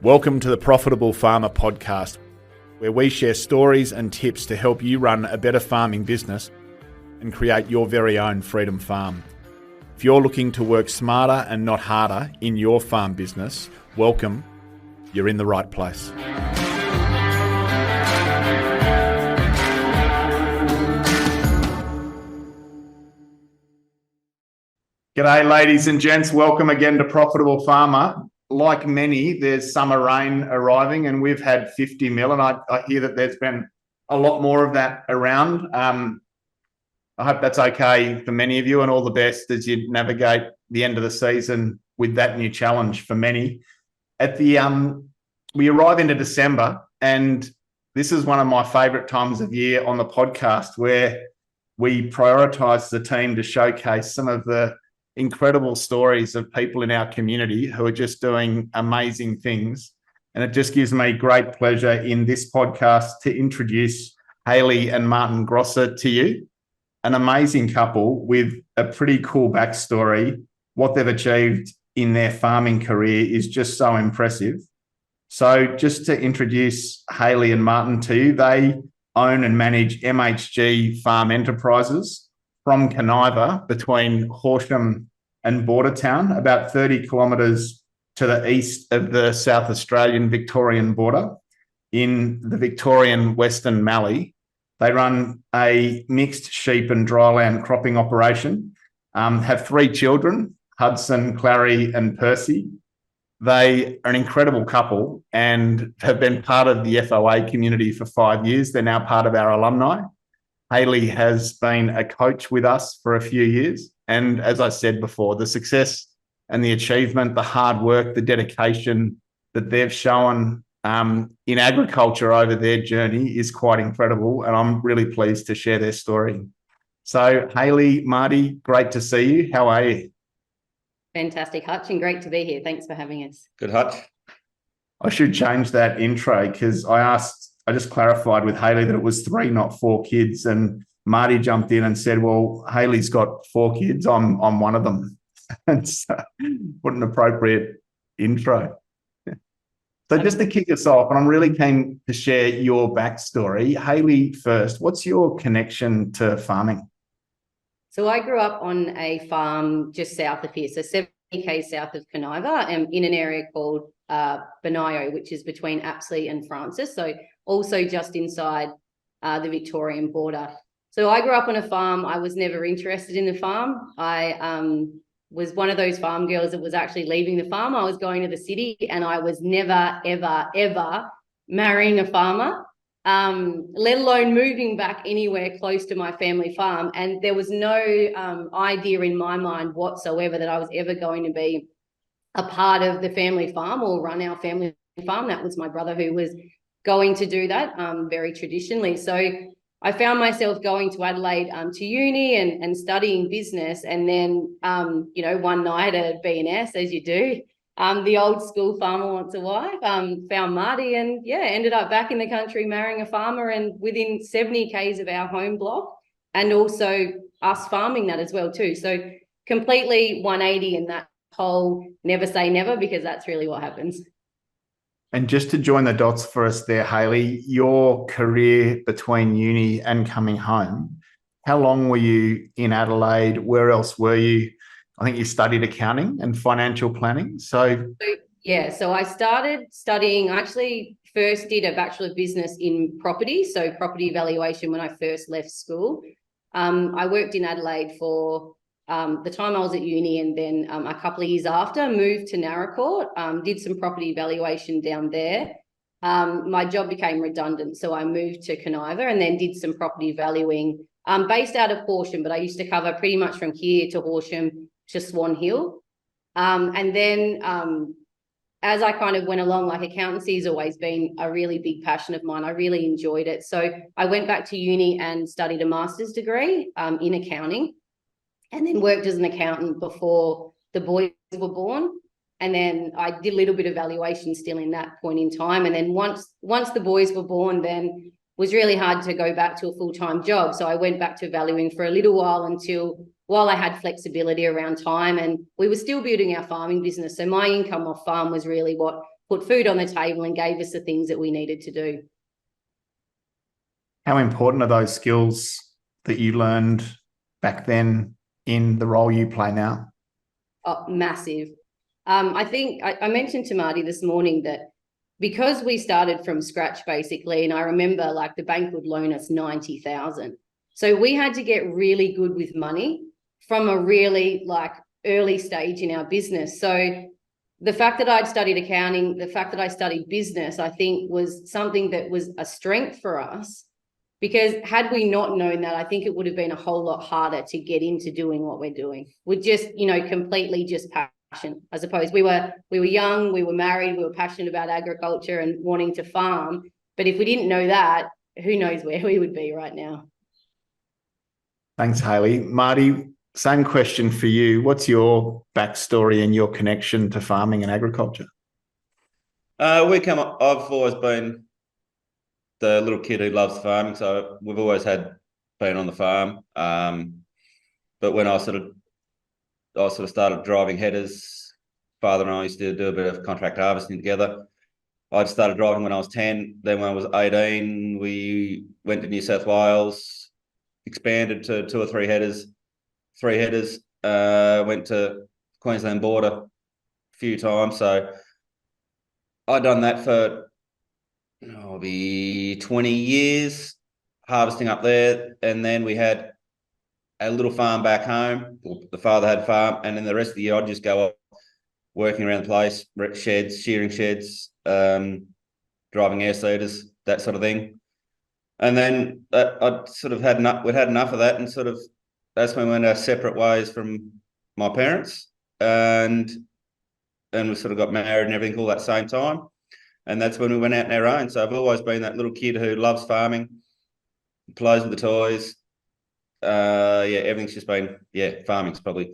Welcome to the Profitable Farmer podcast, where we share stories and tips to help you run a better farming business and create your very own freedom farm. If you're looking to work smarter and not harder in your farm business, welcome. You're in the right place. G'day, ladies and gents. Welcome again to Profitable Farmer. Like many, there's summer rain arriving, and we've had 50 mil, and I hear that there's been a lot more of that around. I hope that's okay for many of you, and all the best as you navigate the end of the season with that new challenge for many. We arrive into December, and this is one of my favourite times of year on the podcast, where we prioritise the team to showcase some of the incredible stories of people in our community who are just doing amazing things. And it just gives me great pleasure in this podcast to introduce Hayley and Martin Grosser to you, an amazing couple with a pretty cool backstory. What they've achieved in their farming career is just so impressive. So just to introduce Hayley and Martin to you, they own and manage MHG Farming Enterprises from Kaniva between Horsham and Bordertown, about 30 kilometres to the east of the South Australian Victorian border in the Victorian Western Mallee. They run a mixed sheep and dryland cropping operation, have 3 children, Hudson, Clary and Percy. They are an incredible couple and have been part of the FOA community for 5 years. They're now part of our alumni. Hayley has been a coach with us for a few years. And as I said before, the success and the achievement, the hard work, the dedication that they've shown in agriculture over their journey is quite incredible. And I'm really pleased to share their story. So Hayley, Marty, great to see you. How are you? Fantastic, Hutch, and great to be here. Thanks for having us. Good, Hutch. I should change that intro because I just clarified with Hayley that it was 3, not 4 kids. And Marty jumped in and said, well, Hayley's got 4 kids. I'm one of them. And so what an appropriate intro. So just to kick us off, and I'm really keen to share your backstory. Hayley first, what's your connection to farming? So I grew up on a farm just south of here, so 70 k's south of Kaniva, in an area called Benayo, which is between Apsley and Francis, so also just inside the Victorian border. So I grew up on a farm. I was never interested in the farm. I was one of those farm girls that was actually leaving the farm. I was going to the city, and I was never, ever, ever marrying a farmer, let alone moving back anywhere close to my family farm. And there was no idea in my mind whatsoever that I was ever going to be a part of the family farm or run our family farm. That was my brother who was going to do that very traditionally. So I found myself going to Adelaide to uni and studying business. And then, one night at B&S, as you do, the old school farmer wants a wife, found Marty, and ended up back in the country marrying a farmer and within 70 k's of our home block, and also us farming that as well too. So completely 180 in that whole never say never, because that's really what happens. And just to join the dots for us there, Hayley, your career between uni and coming home, how long were you in Adelaide? Where else were you? I think you studied accounting and financial planning. So I started studying, I actually first did a Bachelor of Business in property, so property valuation when I first left school. I worked in Adelaide for the time I was at uni, and then a couple of years after, moved to Narracourt, did some property valuation down there. My job became redundant, so I moved to Kaniva and then did some property valuing based out of Horsham, but I used to cover pretty much from here to Horsham to Swan Hill. And then as I kind of went along, like accountancy has always been a really big passion of mine. I really enjoyed it. So I went back to uni and studied a master's degree in accounting, and then worked as an accountant before the boys were born. And then I did a little bit of valuation still in that point in time. And then once the boys were born, then was really hard to go back to a full-time job. So I went back to valuing for a little while I had flexibility around time, and we were still building our farming business. So my income off farm was really what put food on the table and gave us the things that we needed to do. How important are those skills that you learned back then in the role you play now? Oh, massive. I think I mentioned to Marty this morning that because we started from scratch basically, and I remember like the bank would loan us 90,000. So we had to get really good with money from a really like early stage in our business. So the fact that I'd studied accounting, the fact that I studied business, I think was something that was a strength for us, because had we not known that, I think it would have been a whole lot harder to get into doing what we're doing. We're just, completely just passion. I suppose we were young, we were married, we were passionate about agriculture and wanting to farm. But if we didn't know that, who knows where we would be right now. Thanks, Hayley. Marty, same question for you. What's your backstory and your connection to farming and agriculture? I've always been the little kid who loves farming, so we've always been on the farm. But when I sort of started driving headers, father and I used to do a bit of contract harvesting together. I started driving when I was 10. Then when I was 18, we went to New South Wales, expanded to 2 or 3 headers. Went to Queensland border a few times. So I'd done that for be 20 years, harvesting up there. And then we had a little farm back home. The father had a farm, and then the rest of the year I'd just go off working around the place, sheds, shearing sheds, driving air seeders, that sort of thing. And then I'd sort of we'd had enough of that, and sort of that's when we went our separate ways from my parents, and we sort of got married and everything all that same time. And that's when we went out on our own. So I've always been that little kid who loves farming, plays with the toys. Everything's just been, farming's probably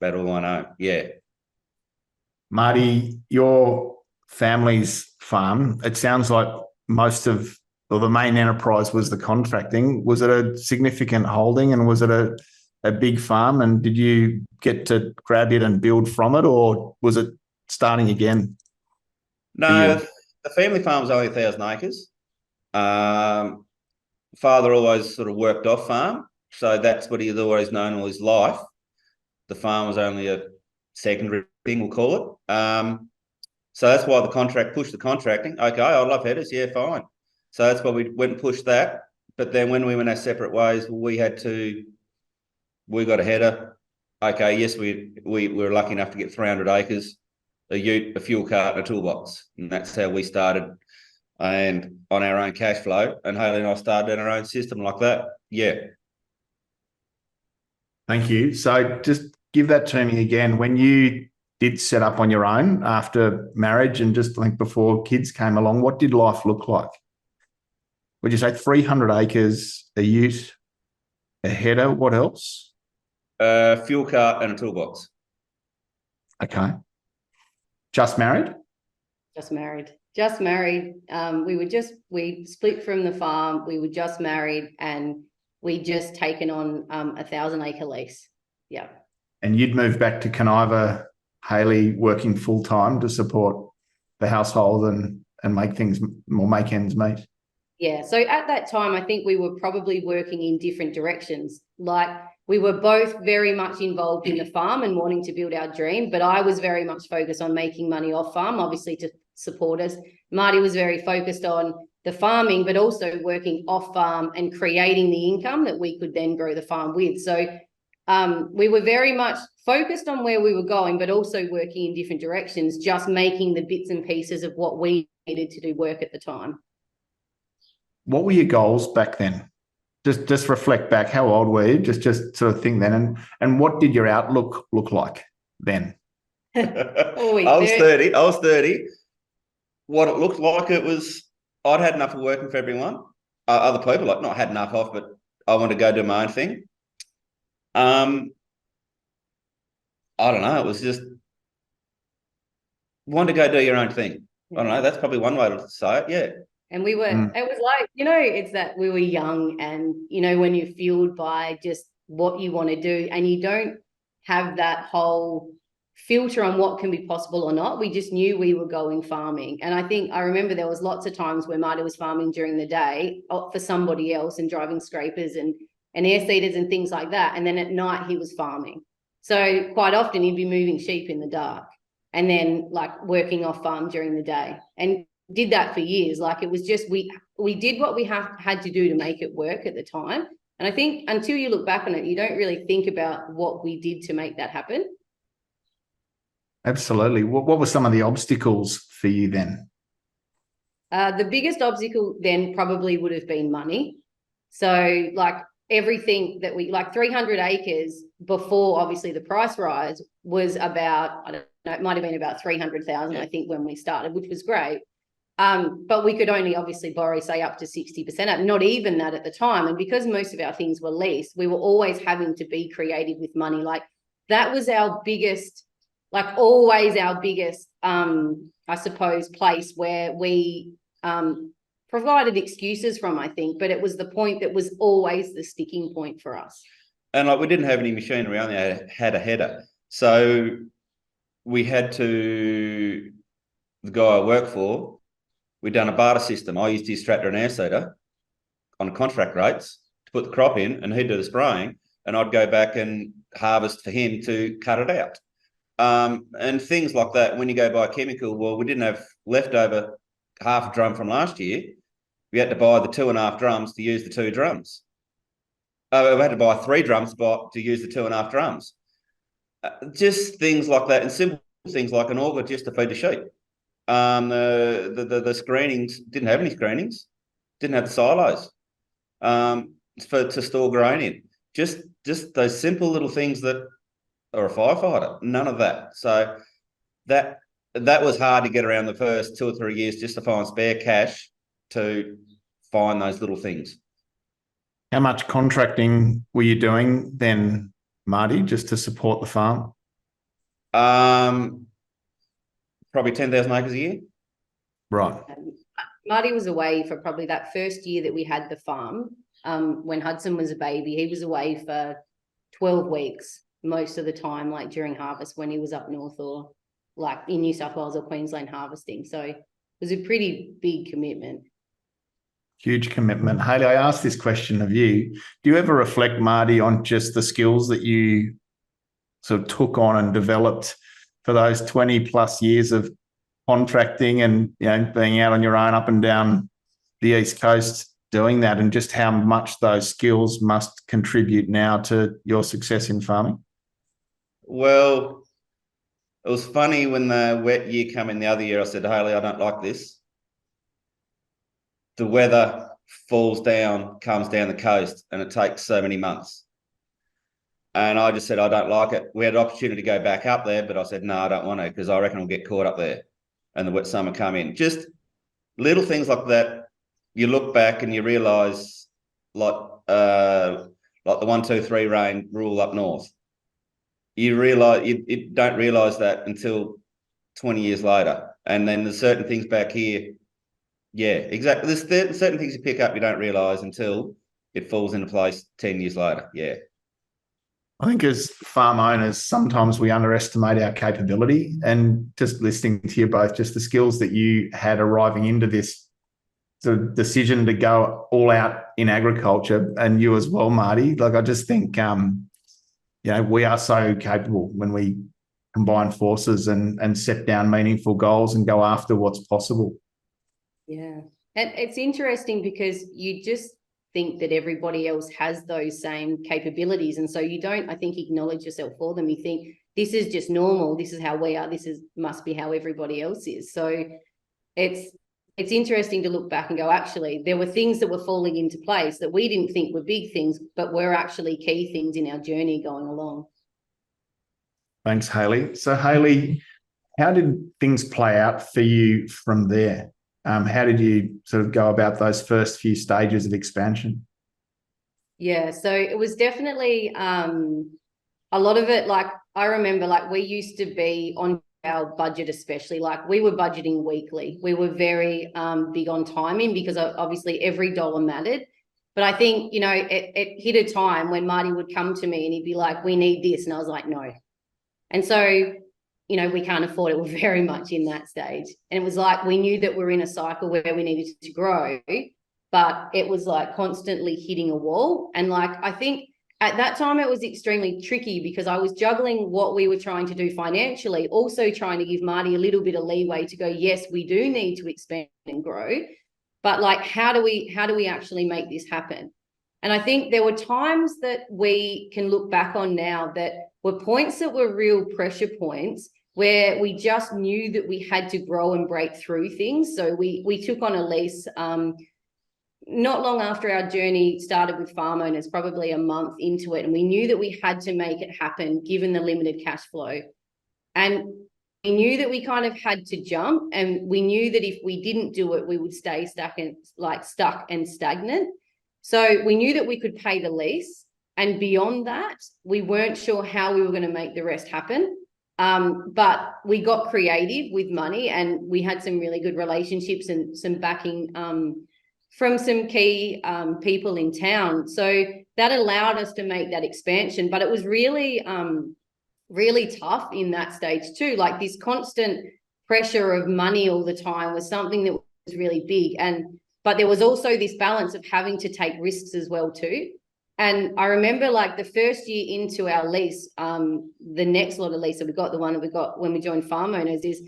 about all I know. Yeah. Marty, your family's farm, it sounds like the main enterprise was the contracting. Was it a significant holding, and was it a big farm, and did you get to grab it and build from it, or was it starting again? No, the family farm was only 1,000 acres. Father always sort of worked off farm, so that's what he's always known all his life. The farm was only a secondary thing, we'll call it. So that's why the contract pushed the contracting. Okay, I love headers, yeah, fine. So that's why we went and pushed that. But then when we went our separate ways, we got a header. Okay, yes, we were lucky enough to get 300 acres, a ute, a fuel cart, and a toolbox. And that's how we started, and on our own cash flow. And Hayley and I started in our own system like that. Yeah. Thank you. So just give that to me again. When you did set up on your own after marriage and just like before kids came along, what did life look like? Would you say 300 acres, a ute, a header? What else? Fuel cart and a toolbox. Okay. Just married? Just married. We split from the farm. We were just married, and we just taken on 1,000-acre lease. Yeah. And you'd moved back to Kaniva, Hayley, working full time to support the household and make ends meet. Yeah. So at that time, I think we were probably working in different directions. Like we were both very much involved in the farm and wanting to build our dream, but I was very much focused on making money off farm, obviously to support us. Marty was very focused on the farming, but also working off farm and creating the income that we could then grow the farm with. So we were very much focused on where we were going, but also working in different directions, just making the bits and pieces of what we needed to do work at the time. What were your goals back then? Just reflect back. How old were you? Just sort of think then. And what did your outlook look like then? I was 30. What it looked like, I'd had enough of working for everyone. Other people, like not had enough of, but I wanted to go do my own thing. I don't know. It was just want to go do your own thing. I don't know. That's probably one way to say it. Yeah. And we were, it was like, it's that we were young, and, when you're fueled by just what you want to do, and you don't have that whole filter on what can be possible or not. We just knew we were going farming. And I remember there was lots of times where Marty was farming during the day for somebody else and driving scrapers and air seeders and things like that. And then at night he was farming. So quite often he'd be moving sheep in the dark and then like working off farm during the day, and did that for years. Like it was just, we did what we had to do to make it work at the time. And I think until you look back on it, you don't really think about what we did to make that happen. Absolutely. What were some of the obstacles for you then? The biggest obstacle then probably would have been money. So like everything that like 300 acres before obviously the price rise was about, I don't know, it might have been about 300,000, I think, when we started, which was great. But we could only obviously borrow, say, up to 60%, not even that at the time. And because most of our things were leased, we were always having to be creative with money. Like that was our biggest, like always our biggest, I suppose, place where we provided excuses from, I think, but it was the point that was always the sticking point for us. And like we didn't have any machinery, only had a header. So we had to, the guy I work for, we'd done a barter system. I used his tractor and air seeder on contract rates to put the crop in, and he'd do the spraying, and I'd go back and harvest for him to cut it out. And things like that. When you go buy a chemical, well, we didn't have leftover half a drum from last year. We had to buy the 2.5 drums to use the 2 drums. We had to buy 3 drums to use the 2.5 drums. Just things like that, and simple things like an auger just to feed the sheep. The screenings didn't have any screenings, didn't have the silos to store grain in. Just those simple little things that are a firefighter. None of that. So that was hard to get around the first 2 or 3 years, just to find spare cash to find those little things. How much contracting were you doing then, Marty, just to support the farm? Probably 10,000 acres a year. Right. Marty was away for probably that first year that we had the farm. When Hudson was a baby, he was away for 12 weeks most of the time, like during harvest when he was up north or like in New South Wales or Queensland harvesting. So it was a pretty big commitment. Huge commitment. Hayley, I asked this question of you. Do you ever reflect, Marty, on just the skills that you sort of took on and developed for those 20 plus years of contracting and, you know, being out on your own up and down the East Coast doing that, and just how much those skills must contribute now to your success in farming? Well, it was funny when the wet year came in the other year. I said, Hayley, I don't like this. The weather comes down the coast, and it takes so many months. And I just said, I don't like it. We had an opportunity to go back up there, but I said, no, I don't want to, because I reckon I'll get caught up there and the wet summer come in. Just little things like that. You look back and you realise, like the 1, 2, 3 rain rule up north. You realise you don't realise that until 20 years later. And then there's certain things back here. Yeah, exactly. There's certain things you pick up you don't realise until it falls into place 10 years later. Yeah. I think as farm owners, sometimes we underestimate our capability, and just listening to you both, just the skills that you had arriving into this sort of decision to go all out in agriculture, and you as well, Marty. Like, I just think, we are so capable when we combine forces and set down meaningful goals and go after what's possible. Yeah. And it's interesting because you just think that everybody else has those same capabilities. And so you don't, I think, acknowledge yourself for them. You think this is just normal. This is how we are. Must be how everybody else is. So it's interesting to look back and go, actually, there were things that were falling into place that we didn't think were big things, but were actually key things in our journey going along. Thanks, Hayley. So, Hayley, how did things play out for you from there? How did you sort of go about those first few stages of expansion? Yeah, so it was definitely a lot of it. Like, I remember, like, we used to be on our budget, especially, like, we were budgeting weekly. We were very big on timing, because obviously every dollar mattered. But I think, it hit a time when Marty would come to me and he'd be like, we need this. And I was like, no. And so you know, we can't afford it. We're very much in that stage. And it was like, we knew that we're in a cycle where we needed to grow, but it was like constantly hitting a wall. And like, I think at that time it was extremely tricky because I was juggling what we were trying to do financially, also trying to give Marty a little bit of leeway to go, yes, we do need to expand and grow, but like, how do we actually make this happen? And I think there were times that we can look back on now that were points that were real pressure points where we just knew that we had to grow and break through things. So we took on a lease not long after our journey started with farm owners, probably a month into it. And we knew that we had to make it happen given the limited cash flow. And we knew that we kind of had to jump, and we knew that if we didn't do it, we would stay stuck and stagnant. So we knew that we could pay the lease, and beyond that, we weren't sure how we were going to make the rest happen. But we got creative with money, and we had some really good relationships and some backing from some key people in town. So that allowed us to make that expansion, but it was really, really tough in that stage too. Like this constant pressure of money all the time was something that was really big. But there was also this balance of having to take risks as well too. And I remember like the first year into our lease, the next lot of lease that we got, the one that we got when we joined farm owners, is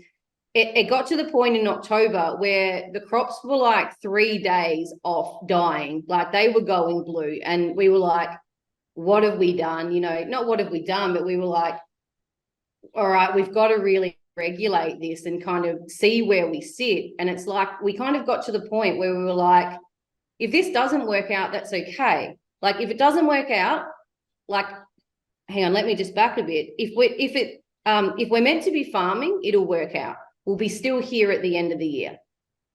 it got to the point in October where the crops were like 3 days off dying, like they were going blue. And we were like, what have we done? You know, not what have we done, but we were like, all right, we've got to really regulate this and kind of see where we sit. And it's like, we kind of got to the point where we were like, if this doesn't work out, that's okay. Like, if it doesn't work out, like, hang on, let me just back a bit. If we're meant to be farming, it'll work out. We'll be still here at the end of the year.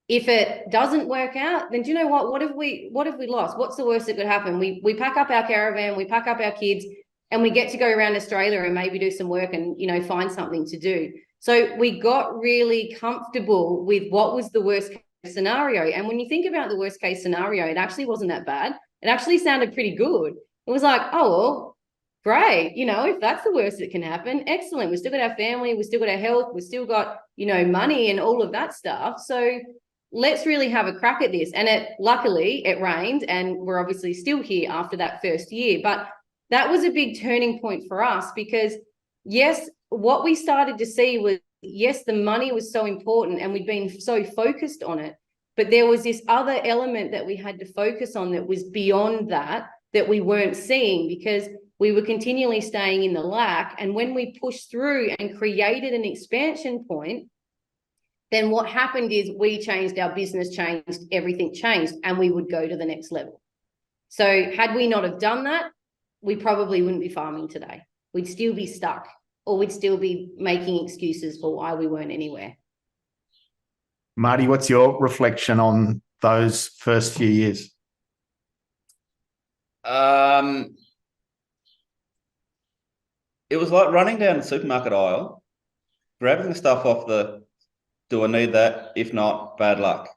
If it doesn't work out, then do you know what? What have we lost? What's the worst that could happen? We pack up our caravan, we pack up our kids, and we get to go around Australia and maybe do some work and, you know, find something to do. So we got really comfortable with what was the worst case scenario. And when you think about the worst case scenario, it actually wasn't that bad. It actually sounded pretty good. It was like, oh, well, great. You know, if that's the worst that can happen, excellent. We've still got our family, we've still got our health, we've still got, you know, money and all of that stuff. So let's really have a crack at this. And luckily it rained, and we're obviously still here after that first year. But that was a big turning point for us because, yes, what we started to see was, yes, the money was so important and we'd been so focused on it, but there was this other element that we had to focus on that was beyond that we weren't seeing because we were continually staying in the lack. And when we pushed through and created an expansion point, then what happened is we changed, our business changed, everything changed, and we would go to the next level. So had we not have done that, we probably wouldn't be farming today. We'd still be stuck, or we'd still be making excuses for why we weren't anywhere. Marty, what's your reflection on those first few years? It was like running down the supermarket aisle, grabbing the stuff off the, do I need that? If not, bad luck.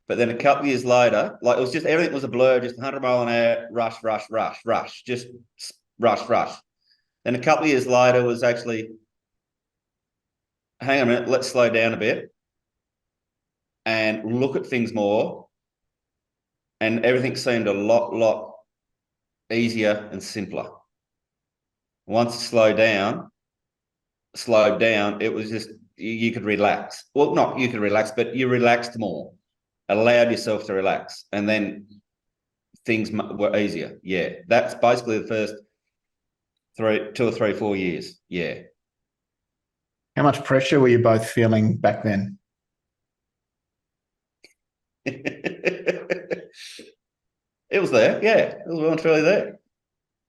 But then a couple of years later, like it was just, everything was a blur, just 100 mile an hour, rush, just rush. Then a couple of years later was actually, hang on a minute, let's slow down a bit and look at things more. And everything seemed a lot easier and simpler. Once it slowed down, it was just, you could relax. Well, not you could relax, but you relaxed more, allowed yourself to relax. And then things were easier. Yeah. That's basically the first 2 or 3, 4 years. Yeah. How much pressure were you both feeling back then? It was there. Yeah. It was well and truly there.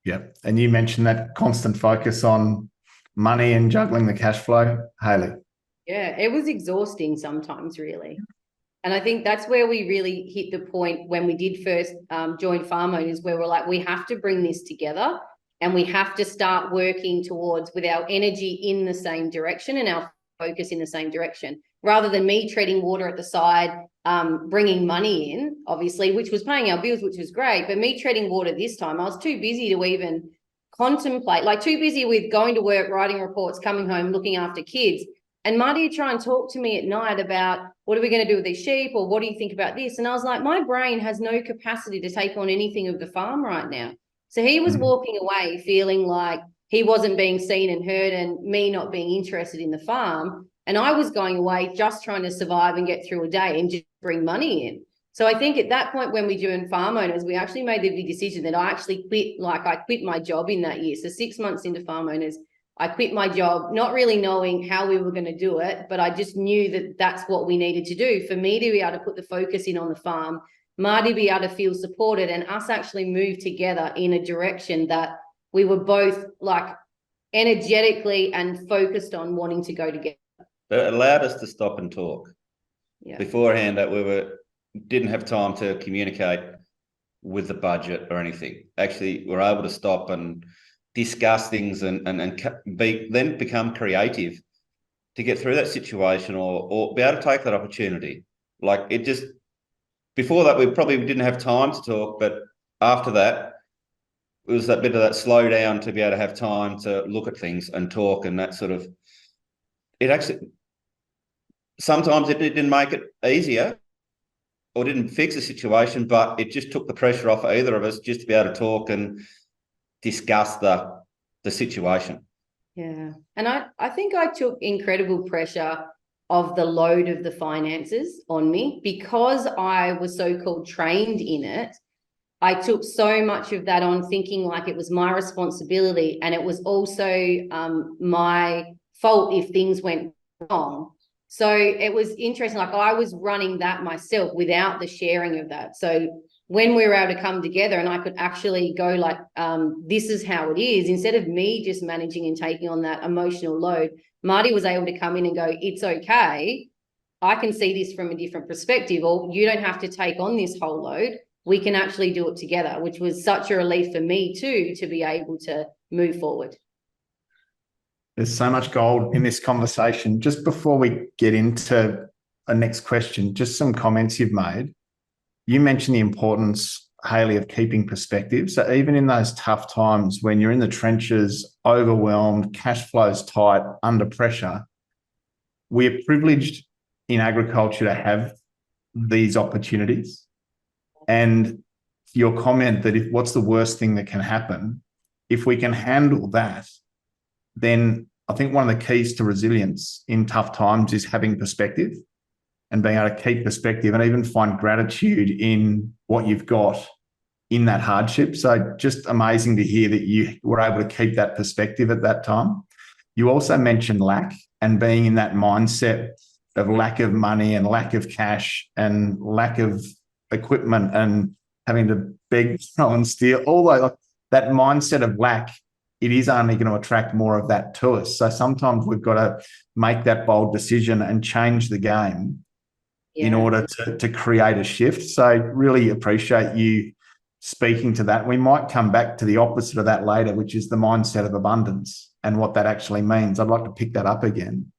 Yeah. And you mentioned that constant focus on money and juggling the cash flow. Hayley. Yeah, it was exhausting sometimes, really. And I think that's where we really hit the point when we did first join farm owners, where we're like, we have to bring this together and we have to start working towards with our energy in the same direction and our focus in the same direction, rather than me treading water at the side, bringing money in, obviously, which was paying our bills, which was great. But me treading water this time, I was too busy to even contemplate, like too busy with going to work, writing reports, coming home, looking after kids. And Marty would try and talk to me at night about, what are we going to do with these sheep? Or what do you think about this? And I was like, my brain has no capacity to take on anything of the farm right now. So he was walking away feeling like he wasn't being seen and heard, and me not being interested in the farm. And I was going away just trying to survive and get through a day and just bring money in. So I think at that point, when we joined farm owners, we actually made the big decision that I actually quit, like I quit my job in that year. So 6 months into farm owners, I quit my job, not really knowing how we were going to do it, but I just knew that that's what we needed to do for me to be able to put the focus in on the farm, Marty be able to feel supported, and us actually move together in a direction that we were both like energetically and focused on wanting to go together. It allowed us to stop and talk. Yeah. Beforehand, didn't have time to communicate with the budget or anything. Actually, we're able to stop and discuss things and then become creative to get through that situation, or be able to take that opportunity. Like it just, before that, we probably didn't have time to talk, but after that, it was that bit of that slow down to be able to have time to look at things and talk, and that sort of, it actually, sometimes it didn't make it easier or didn't fix the situation, but it just took the pressure off either of us just to be able to talk and discuss the situation. Yeah. And I think I took incredible pressure of the load of the finances on me because I was so-called trained in it. I took so much of that on, thinking like it was my responsibility, and it was also my fault if things went wrong. So it was interesting. Like I was running that myself without the sharing of that. So when we were able to come together and I could actually go like, this is how it is, instead of me just managing and taking on that emotional load, Marty was able to come in and go, it's okay. I can see this from a different perspective, or you don't have to take on this whole load. We can actually do it together, which was such a relief for me too, to be able to move forward. There's so much gold in this conversation. Just before we get into a next question, just some comments you've made. You mentioned the importance, Hayley, of keeping perspective. So even in those tough times when you're in the trenches, overwhelmed, cash flows tight, under pressure, we're privileged in agriculture to have these opportunities. And your comment that what's the worst thing that can happen, if we can handle that, then I think one of the keys to resilience in tough times is having perspective and being able to keep perspective and even find gratitude in what you've got in that hardship. So just amazing to hear that you were able to keep that perspective at that time. You also mentioned lack and being in that mindset of lack of money and lack of cash and lack of equipment and having to beg, throw and steal. Although that mindset of lack, it is only going to attract more of that to us. So sometimes we've got to make that bold decision and change the game in order to create a shift. So really appreciate you speaking to that. We might come back to the opposite of that later, which is the mindset of abundance and what that actually means. I'd like to pick that up again.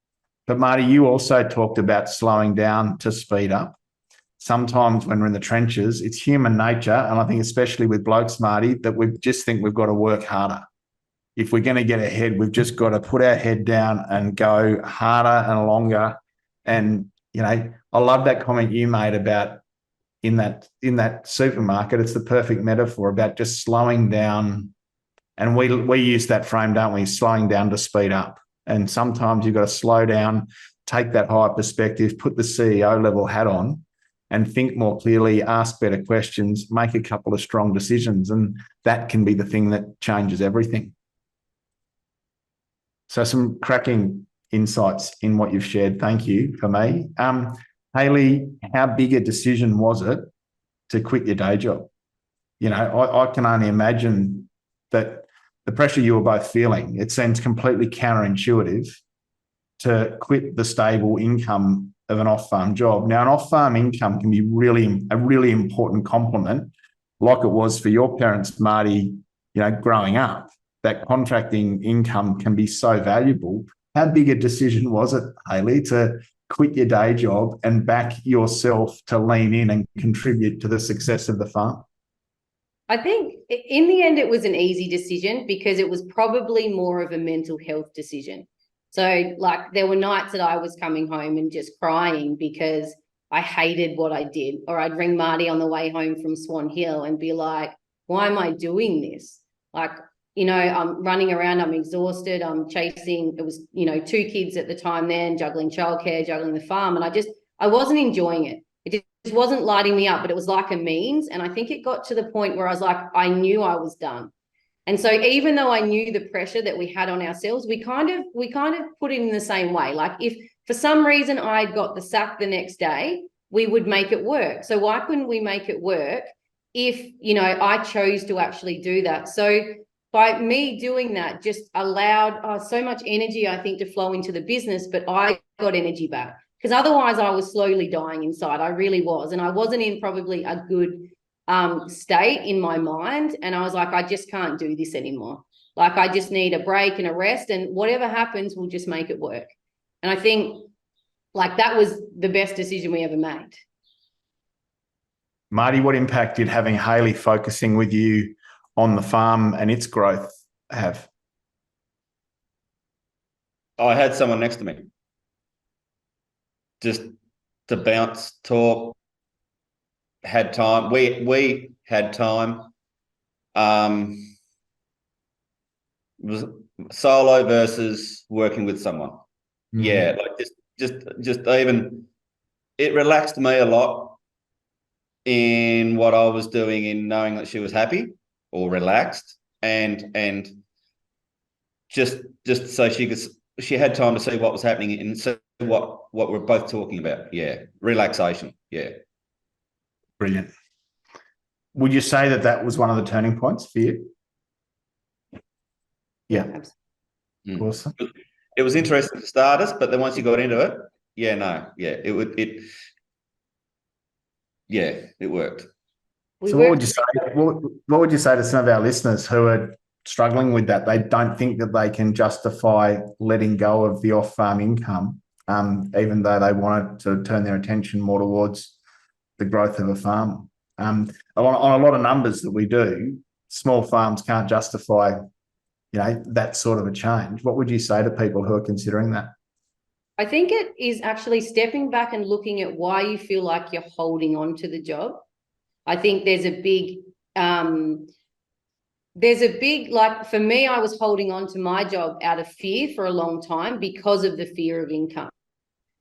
But Marty, you also talked about slowing down to speed up. Sometimes when we're in the trenches, it's human nature, and I think especially with blokes, Marty, that we just think we've got to work harder. If we're going to get ahead, we've just got to put our head down and go harder and longer. And, you know, I love that comment you made about in that supermarket. It's the perfect metaphor about just slowing down. And we use that frame, don't we? Slowing down to speed up. And sometimes you've got to slow down, take that higher perspective, put the CEO level hat on and think more clearly, ask better questions, make a couple of strong decisions. And that can be the thing that changes everything. So some cracking insights in what you've shared. Thank you for me. Hayley, how big a decision was it to quit your day job? You know, I can only imagine that the pressure you were both feeling, it seems completely counterintuitive to quit the stable income of an off-farm job. Now, an off-farm income can be a really important complement, like it was for your parents, Marty, you know, growing up. That contracting income can be so valuable. How big a decision was it, Hayley, to quit your day job and back yourself to lean in and contribute to the success of the farm? I think in the end, it was an easy decision because it was probably more of a mental health decision. So like there were nights that I was coming home and just crying because I hated what I did, or I'd ring Marty on the way home from Swan Hill and be like, why am I doing this? Like, you know, I'm running around, I'm exhausted, I'm chasing, it was, you know, 2 kids at the time then, juggling childcare, juggling the farm. And I wasn't enjoying it. It just wasn't lighting me up, but it was like a means. And I think it got to the point where I was like, I knew I was done. And so even though I knew the pressure that we had on ourselves, we kind of put it in the same way. Like if for some reason I got the sack the next day, we would make it work. So why couldn't we make it work if, you know, I chose to actually do that? So by me doing that just allowed so much energy, I think, to flow into the business, but I got energy back because otherwise I was slowly dying inside. I really was. And I wasn't in probably a good state in my mind. And I was like, I just can't do this anymore. Like, I just need a break and a rest, and whatever happens, we'll just make it work. And I think like that was the best decision we ever made. Marty, what impact did having Hayley focusing with you on the farm and its growth have? I had someone next to me just to bounce, talk, had time. We had time. It was solo versus working with someone. Mm-hmm. Yeah, like just even it relaxed me a lot in what I was doing, in knowing that she was happy or relaxed, and just so she had time to see what was happening and see what we're both talking about. Yeah, relaxation. Yeah. Brilliant. Would you say that was one of the turning points for you? Yeah. Awesome. It was interesting for starters, but then once you got into it, it worked. So what would you say? What would you say to some of our listeners who are struggling with that? They don't think that they can justify letting go of the off-farm income, even though they wanted to turn their attention more towards the growth of a farm. On a lot of numbers that we do, small farms can't justify, you know, that sort of a change. What would you say to people who are considering that? I think it is actually stepping back and looking at why you feel like you're holding on to the job. I think there's a big, like for me, I was holding on to my job out of fear for a long time because of the fear of income.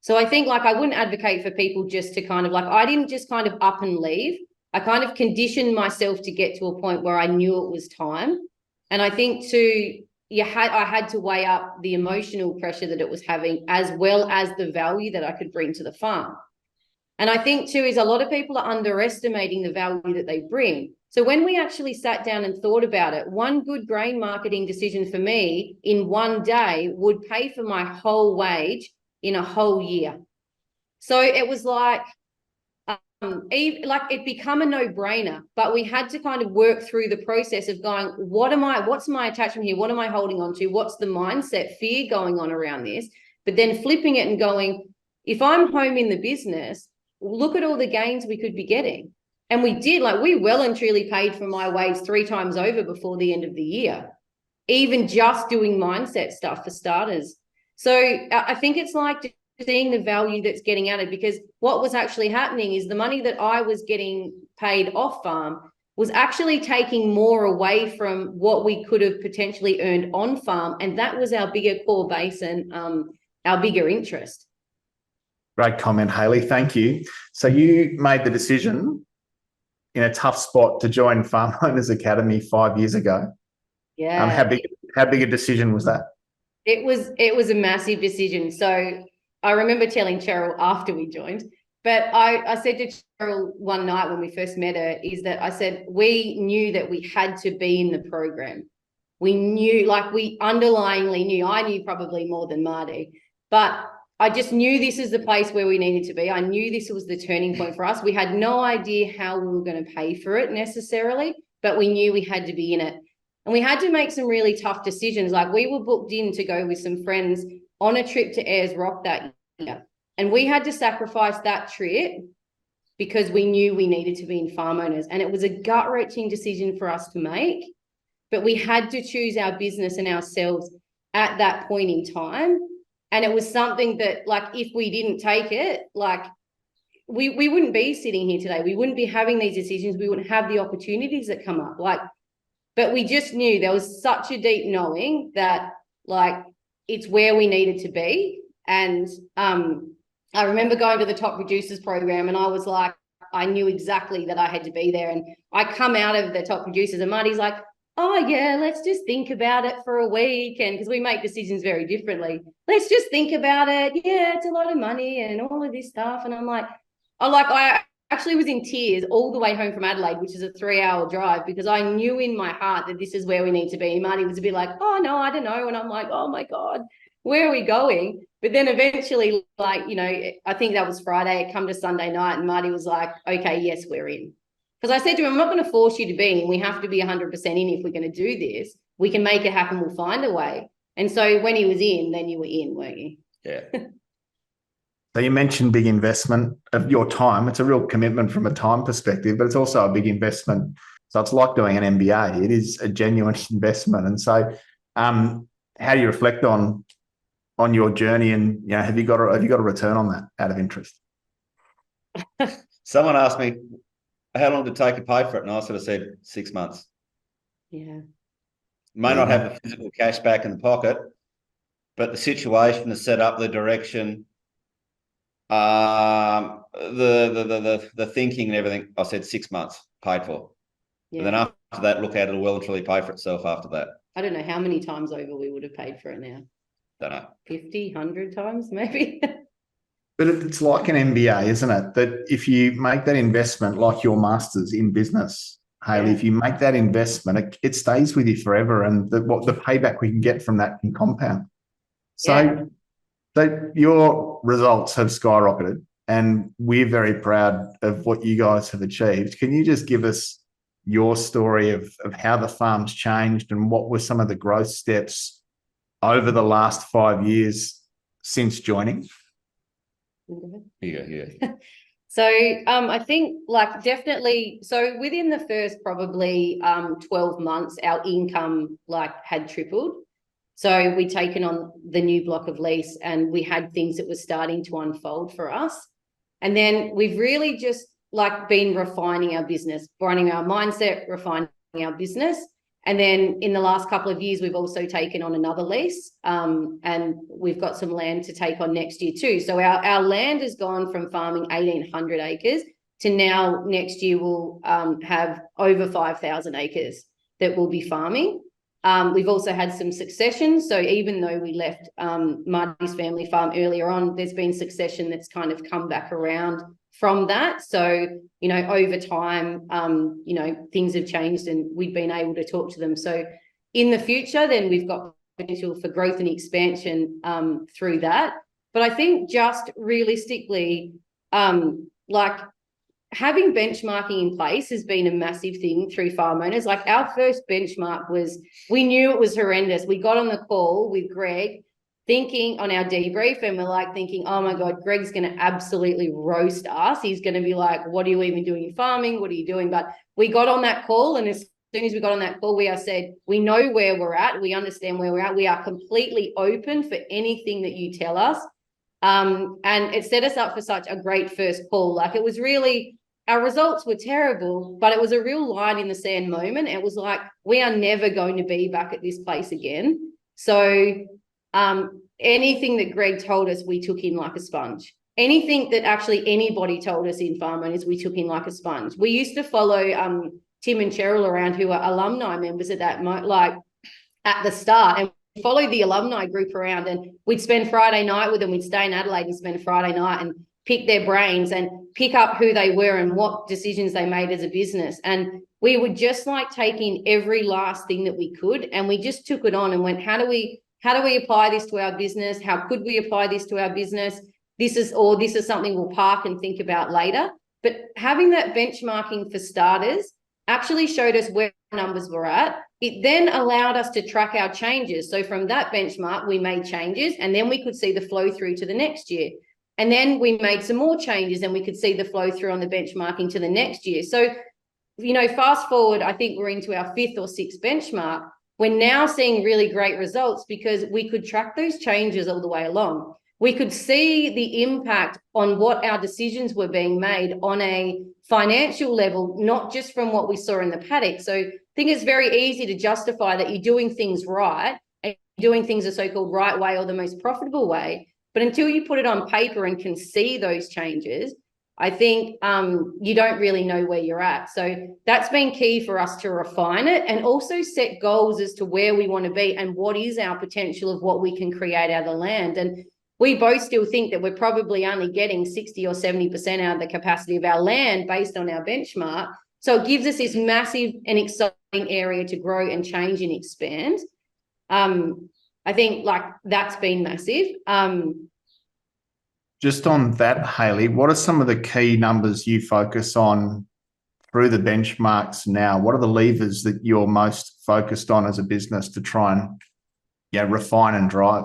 So I think like I wouldn't advocate for people just to kind of like, I didn't just kind of up and leave. I kind of conditioned myself to get to a point where I knew it was time. And I think I had to weigh up the emotional pressure that it was having, as well as the value that I could bring to the farm. And I think too, is a lot of people are underestimating the value that they bring. So when we actually sat down and thought about it, one good grain marketing decision for me in one day would pay for my whole wage in a whole year. So it was like it become a no-brainer, but we had to kind of work through the process of going, what's my attachment here? What am I holding on to? What's the mindset, fear going on around this? But then flipping it and going, if I'm home in the business, look at all the gains we could be getting. And we did, like we well and truly paid for my wage 3 times over before the end of the year, even just doing mindset stuff for starters. So I think it's like seeing the value that's getting added, because what was actually happening is the money that I was getting paid off farm was actually taking more away from what we could have potentially earned on farm. And that was our bigger core base and our bigger interest. Great comment, Hayley. Thank you. So you made the decision in a tough spot to join Farm Owners Academy 5 years ago. Yeah. How big a decision was that? It was a massive decision. So I remember telling Cheryl after we joined, but I said to Cheryl one night when we first met her, is that I said, we knew that we had to be in the program. We knew, like we underlyingly knew, I knew probably more than Marty, but I just knew this is the place where we needed to be. I knew this was the turning point for us. We had no idea how we were going to pay for it necessarily, but we knew we had to be in it. And we had to make some really tough decisions. Like we were booked in to go with some friends on a trip to Ayers Rock that year. And we had to sacrifice that trip because we knew we needed to be in farm owners. And it was a gut-wrenching decision for us to make, but we had to choose our business and ourselves at that point in time. And it was something that, like, if we didn't take it, like, we wouldn't be sitting here today. We wouldn't be having these decisions. We wouldn't have the opportunities that come up. Like, but we just knew there was such a deep knowing that, like, it's where we needed to be. And I remember going to the top producers program, and I was like, I knew exactly that I had to be there. And I come out of the top producers, and Marty's like, oh yeah, let's just think about it for a week. And because we make decisions very differently, let's just think about it. Yeah, it's a lot of money and all of this stuff. And I actually was in tears all the way home from Adelaide, which is a 3-hour drive, because I knew in my heart that this is where we need to be. Marty was a bit like, oh no, I don't know. And I'm like, oh my God, where are we going? But then eventually, like, you know, I think that was Friday, it come to Sunday night, and Marty was like, okay, yes, we're in. Because I said to him, I'm not going to force you to be in. We have to be 100% in if we're going to do this. We can make it happen. We'll find a way. And so when he was in, then you were in, weren't you? Yeah. So you mentioned big investment of your time. It's a real commitment from a time perspective, but it's also a big investment. So it's like doing an MBA. It is a genuine investment. And so how do you reflect on your journey, and, you know, have you got a return on that out of interest? Someone asked me, how long did it take to pay for it? And I sort of said 6 months. Yeah. May not have the physical cash back in the pocket, but the situation, the setup, the direction, the thinking and everything, I said 6 months paid for. Yeah. And then after that, look at it, it'll well and truly pay for itself after that. I don't know how many times over we would have paid for it now. Don't know. 50, 100 times maybe. But it's like an MBA, isn't it? That if you make that investment, like your master's in business, Hayley, if you make that investment, it stays with you forever, and the payback we can get from that can compound. So your results have skyrocketed, and we're very proud of what you guys have achieved. Can you just give us your story of how the farm's changed, and what were some of the growth steps over the last 5 years since joining? Yeah. So I think, like, definitely, so within the first probably 12 months, our income, like, had tripled. So we'd taken on the new block of lease, and we had things that were starting to unfold for us. And then we've really just, like, been refining our business, broadening our mindset, refining our business. And then in the last couple of years, we've also taken on another lease, and we've got some land to take on next year too. So our land has gone from farming 1,800 acres to now next year we'll have over 5,000 acres that we'll be farming. We've also had some succession. So even though we left Marty's family farm earlier on, there's been succession that's kind of come back around from that. So, you know, over time, you know, things have changed, and we've been able to talk to them. So in the future, then we've got potential for growth and expansion through that. But I think just realistically, like, having benchmarking in place has been a massive thing through farm owners. Like, our first benchmark was, we knew it was horrendous. We got on the call with Greg thinking on our debrief, and we're like thinking, oh my God, Greg's going to absolutely roast us. He's going to be like, what are you even doing in farming? What are you doing? But we got on that call, and as soon as we got on that call, we said, we know where we're at. We understand where we're at. We are completely open for anything that you tell us. And it set us up for such a great first call. Like, it was really, our results were terrible, but it was a real line in the sand moment. It was like, we are never going to be back at this place again. So anything that Greg told us, we took in like a sponge. Anything that actually anybody told us in farm owners, we took in like a sponge. We used to follow Tim and Cheryl around, who are alumni members at that, like, at the start, and follow the alumni group around, and we'd spend Friday night with them. We'd stay in Adelaide and spend Friday night and pick their brains and pick up who they were and what decisions they made as a business. And we would just, like, take in every last thing that we could, and we just took it on and went, how do we apply this to our business? How could we apply this to our business? This is something we'll park and think about later. But having that benchmarking for starters actually showed us where our numbers were at. It then allowed us to track our changes. So from that benchmark, we made changes, and then we could see the flow through to the next year. And then we made some more changes and we could see the flow through on the benchmarking to the next year. So, you know, fast forward, I think we're into our 5th or 6th benchmark. We're now seeing really great results because we could track those changes all the way along. We could see the impact on what our decisions were being made on a financial level, not just from what we saw in the paddock. So I think it's very easy to justify that you're doing things right and doing things the so-called right way or the most profitable way. But until you put it on paper and can see those changes, I think you don't really know where you're at. So that's been key for us to refine it and also set goals as to where we want to be and what is our potential of what we can create out of the land. And we both still think that we're probably only getting 60 or 70% out of the capacity of our land based on our benchmark. So it gives us this massive and exciting area to grow and change and expand. I think like that's been massive. Just on that, Hayley, what are some of the key numbers you focus on through the benchmarks now? What are the levers that you're most focused on as a business to try and refine and drive?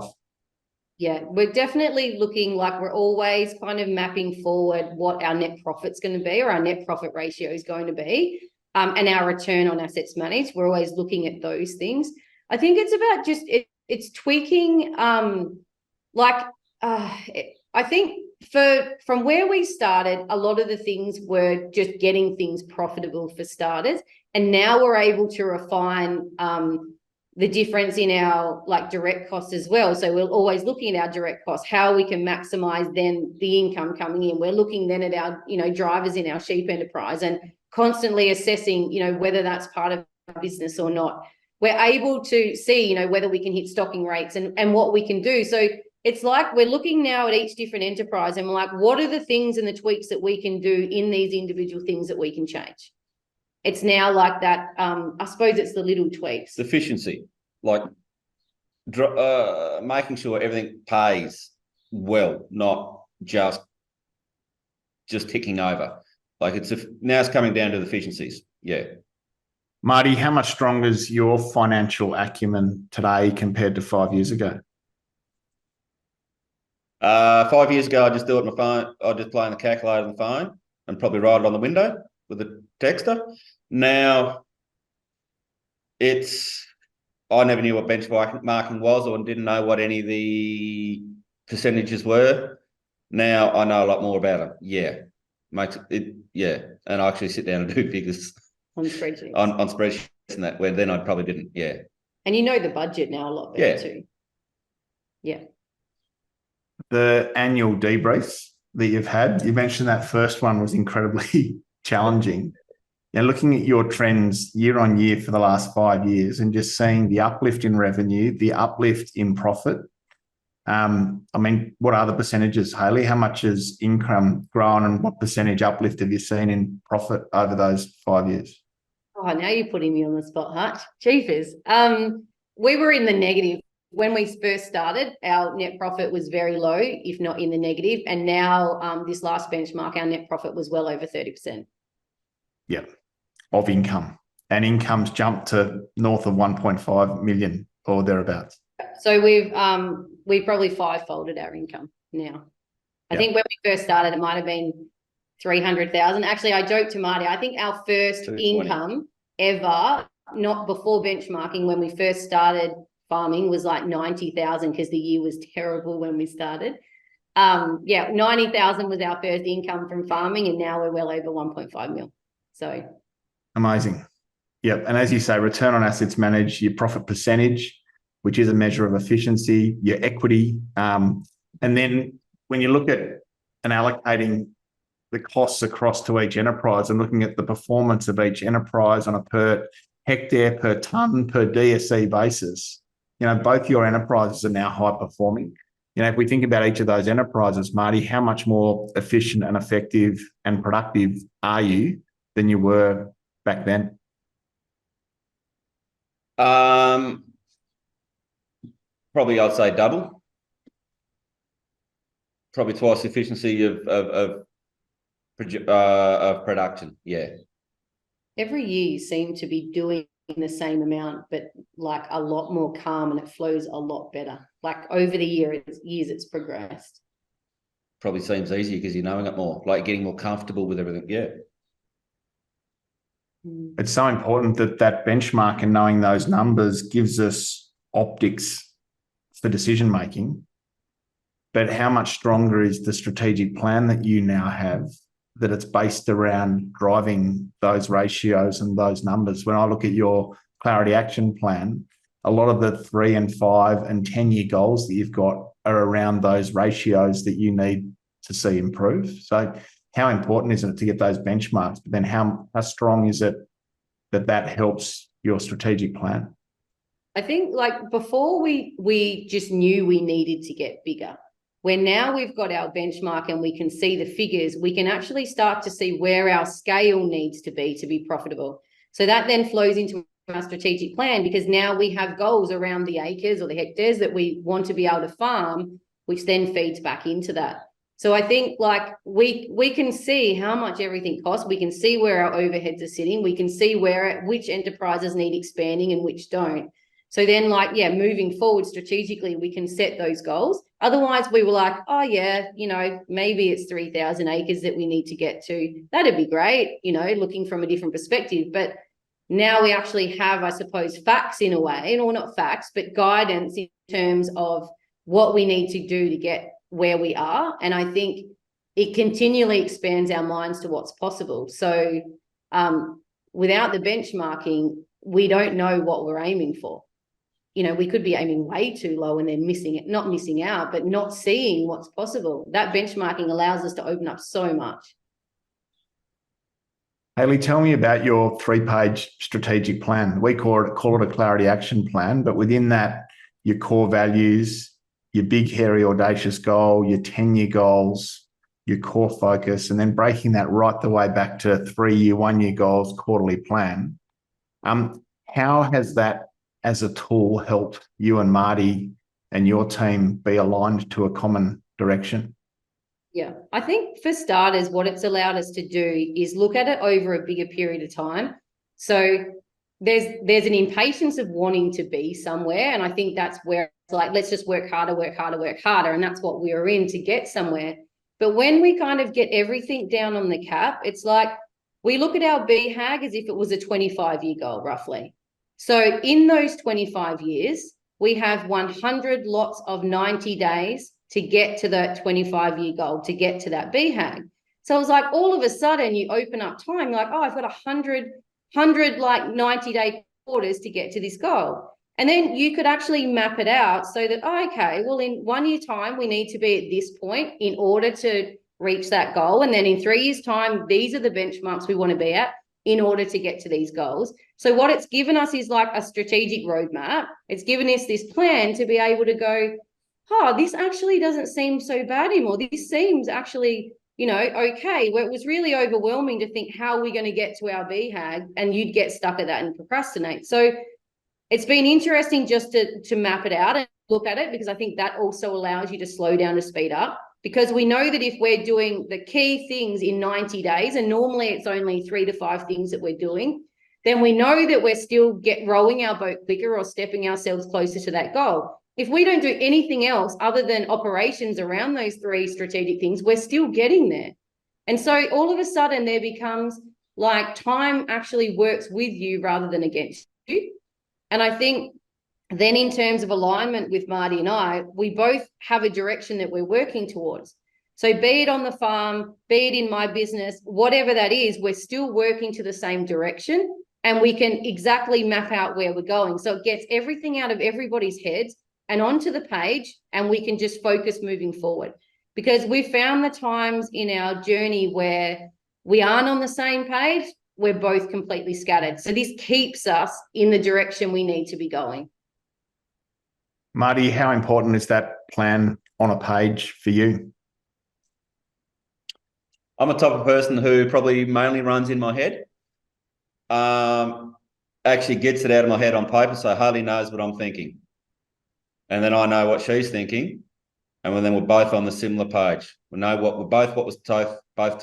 Yeah, we're definitely looking like we're always kind of mapping forward what our net profit's going to be or our net profit ratio is going to be, and our return on assets managed. We're always looking at those things. I think it's about just it's tweaking. I think from where we started, a lot of the things were just getting things profitable for starters, and now we're able to refine the difference in our like direct costs as well. So we're always looking at our direct costs, how we can maximize then the income coming in. We're looking then at our, you know, drivers in our sheep enterprise and constantly assessing, you know, whether that's part of our business or not. We're able to see, you know, whether we can hit stocking rates and what we can do. So it's like we're looking now at each different enterprise and we're like, what are the things and the tweaks that we can do in these individual things that we can change? It's now like that. I suppose it's the little tweaks. Efficiency, like making sure everything pays well, not just ticking over. Like now it's coming down to the efficiencies. Yeah. Marty, how much stronger is your financial acumen today compared to 5 years ago? 5 years ago, I just do it on my phone. I just play on the calculator on the phone and probably write it on the window with a texter. Now, I never knew what benchmarking was or didn't know what any of the percentages were. Now I know a lot more about it. Yeah. Makes it, yeah. And I actually sit down and do figures on spreadsheets. On spreadsheets and that, where then I probably didn't. Yeah. And you know the budget now a lot better too. Yeah. The annual debriefs that you've had, you mentioned that first one was incredibly challenging. Now, looking at your trends year on year for the last 5 years and just seeing the uplift in revenue, the uplift in profit. I mean, what are the percentages, Hayley? How much has income grown and what percentage uplift have you seen in profit over those 5 years? Oh, now you're putting me on the spot, Hutch. Jeepers. We were in the negative. When we first started, our net profit was very low, if not in the negative. And now this last benchmark, our net profit was well over 30%. Yeah, of income. And income's jumped to north of 1.5 million or thereabouts. So we've probably five-folded our income now. I think when we first started, it might have been 300,000. Actually, I joked to Marty, I think our first income ever, not before benchmarking, when we first started farming, was like 90,000 because the year was terrible when we started. 90,000 was our first income from farming, and now we're well over 1.5 mil. So amazing. Yep. And as you say, return on assets managed, your profit percentage, which is a measure of efficiency, your equity. And then when you look at and allocating the costs across to each enterprise and looking at the performance of each enterprise on a per hectare, per tonne, per DSE basis, you know, both your enterprises are now high performing. You know, if we think about each of those enterprises, Marty, how much more efficient and effective and productive are you than you were back then? Probably I'd say double. Probably twice the efficiency of production. Yeah. Every year you seem to be doing the same amount, but like a lot more calm, and it flows a lot better. Like over the years it's progressed. probably seems easier because you're knowing it more, like getting more comfortable with everything. Yeah. It's so important that benchmark and knowing those numbers gives us optics for decision making. But how much stronger is the strategic plan that you now have, that it's based around driving those ratios and those numbers? When I look at your Clarity Action Plan, a lot of the 3 and 5 and 10-year goals that you've got are around those ratios that you need to see improve. So how important is it to get those benchmarks? But then how strong is it that helps your strategic plan? I think like before we just knew we needed to get bigger. Where now we've got our benchmark and we can see the figures, we can actually start to see where our scale needs to be profitable. So that then flows into our strategic plan, because now we have goals around the acres or the hectares that we want to be able to farm, which then feeds back into that. So I think like we can see how much everything costs. We can see where our overheads are sitting. We can see which enterprises need expanding and which don't. So then like, yeah, moving forward strategically, we can set those goals. Otherwise we were like, oh yeah, maybe it's 3,000 acres that we need to get to. That'd be great, looking from a different perspective. But now we actually have, I suppose, facts in a way, or not facts, but guidance in terms of what we need to do to get where we are. And I think it continually expands our minds to what's possible. So without the benchmarking, we don't know what we're aiming for. We could be aiming way too low and then not missing out, but not seeing what's possible. That benchmarking allows us to open up so much. Hayley, tell me about your 3-page strategic plan. We call it a Clarity Action Plan, but within that, your core values, your big, hairy, audacious goal, your 10-year goals, your core focus, and then breaking that right the way back to 3-year, 1-year goals, quarterly plan. How has that as a tool helped you and Marty and your team be aligned to a common direction? Yeah, I think for starters, what it's allowed us to do is look at it over a bigger period of time. So there's an impatience of wanting to be somewhere. And I think that's where it's like, let's just work harder. And that's what we are in to get somewhere. But when we kind of get everything down on the cap, it's like we look at our BHAG as if it was a 25-year goal, roughly. So in those 25 years, we have 100 lots of 90 days to get to the 25-year goal, to get to that BHAG. So it was like all of a sudden you open up time, like, oh, I've got 100 like 90-day quarters to get to this goal. And then you could actually map it out so that, oh, okay, well, in 1 year time, we need to be at this point in order to reach that goal. And then in 3 years time, these are the benchmarks we want to be at in order to get to these goals. So what it's given us is like a strategic roadmap. It's given us this plan to be able to go, oh, this actually doesn't seem so bad anymore. This seems actually, okay, where it was really overwhelming to think how are we going to get to our BHAG, and you'd get stuck at that and procrastinate. So it's been interesting just to map it out and look at it, because I think that also allows you to slow down to speed up, because we know that if we're doing the key things in 90 days, and normally it's only 3 to 5 things that we're doing, then we know that we're still rowing our boat quicker or stepping ourselves closer to that goal. If we don't do anything else other than operations around those 3 strategic things, we're still getting there. And so all of a sudden there becomes like time actually works with you rather than against you. And I think then in terms of alignment with Marty and I, we both have a direction that we're working towards. So be it on the farm, be it in my business, whatever that is, we're still working to the same direction, and we can exactly map out where we're going. So it gets everything out of everybody's heads and onto the page, and we can just focus moving forward. Because we found the times in our journey where we aren't on the same page, we're both completely scattered. So this keeps us in the direction we need to be going. Marty, how important is that plan on a page for you? I'm a type of person who probably mainly runs in my head. Actually gets it out of my head on paper, so Hayley knows what I'm thinking. And then I know what she's thinking. And then we're both on the similar page. We know what we're both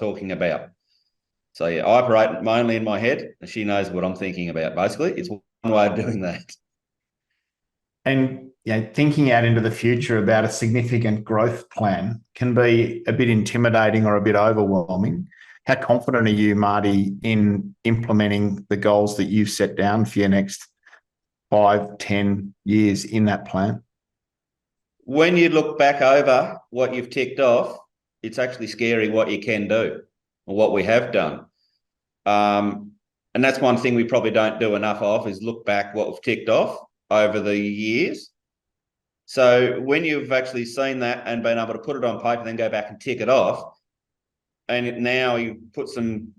talking about. So yeah, I operate mainly in my head, and she knows what I'm thinking about. Basically, it's one way of doing that. And thinking out into the future about a significant growth plan can be a bit intimidating or a bit overwhelming. How confident are you, Marty, in implementing the goals that you've set down for your next 5-10 years in that plan? When you look back over what you've ticked off, it's actually scary what you can do or what we have done. And that's one thing we probably don't do enough of, is look back what we've ticked off over the years. So when you've actually seen that and been able to put it on paper, then go back and tick it off, and now you put some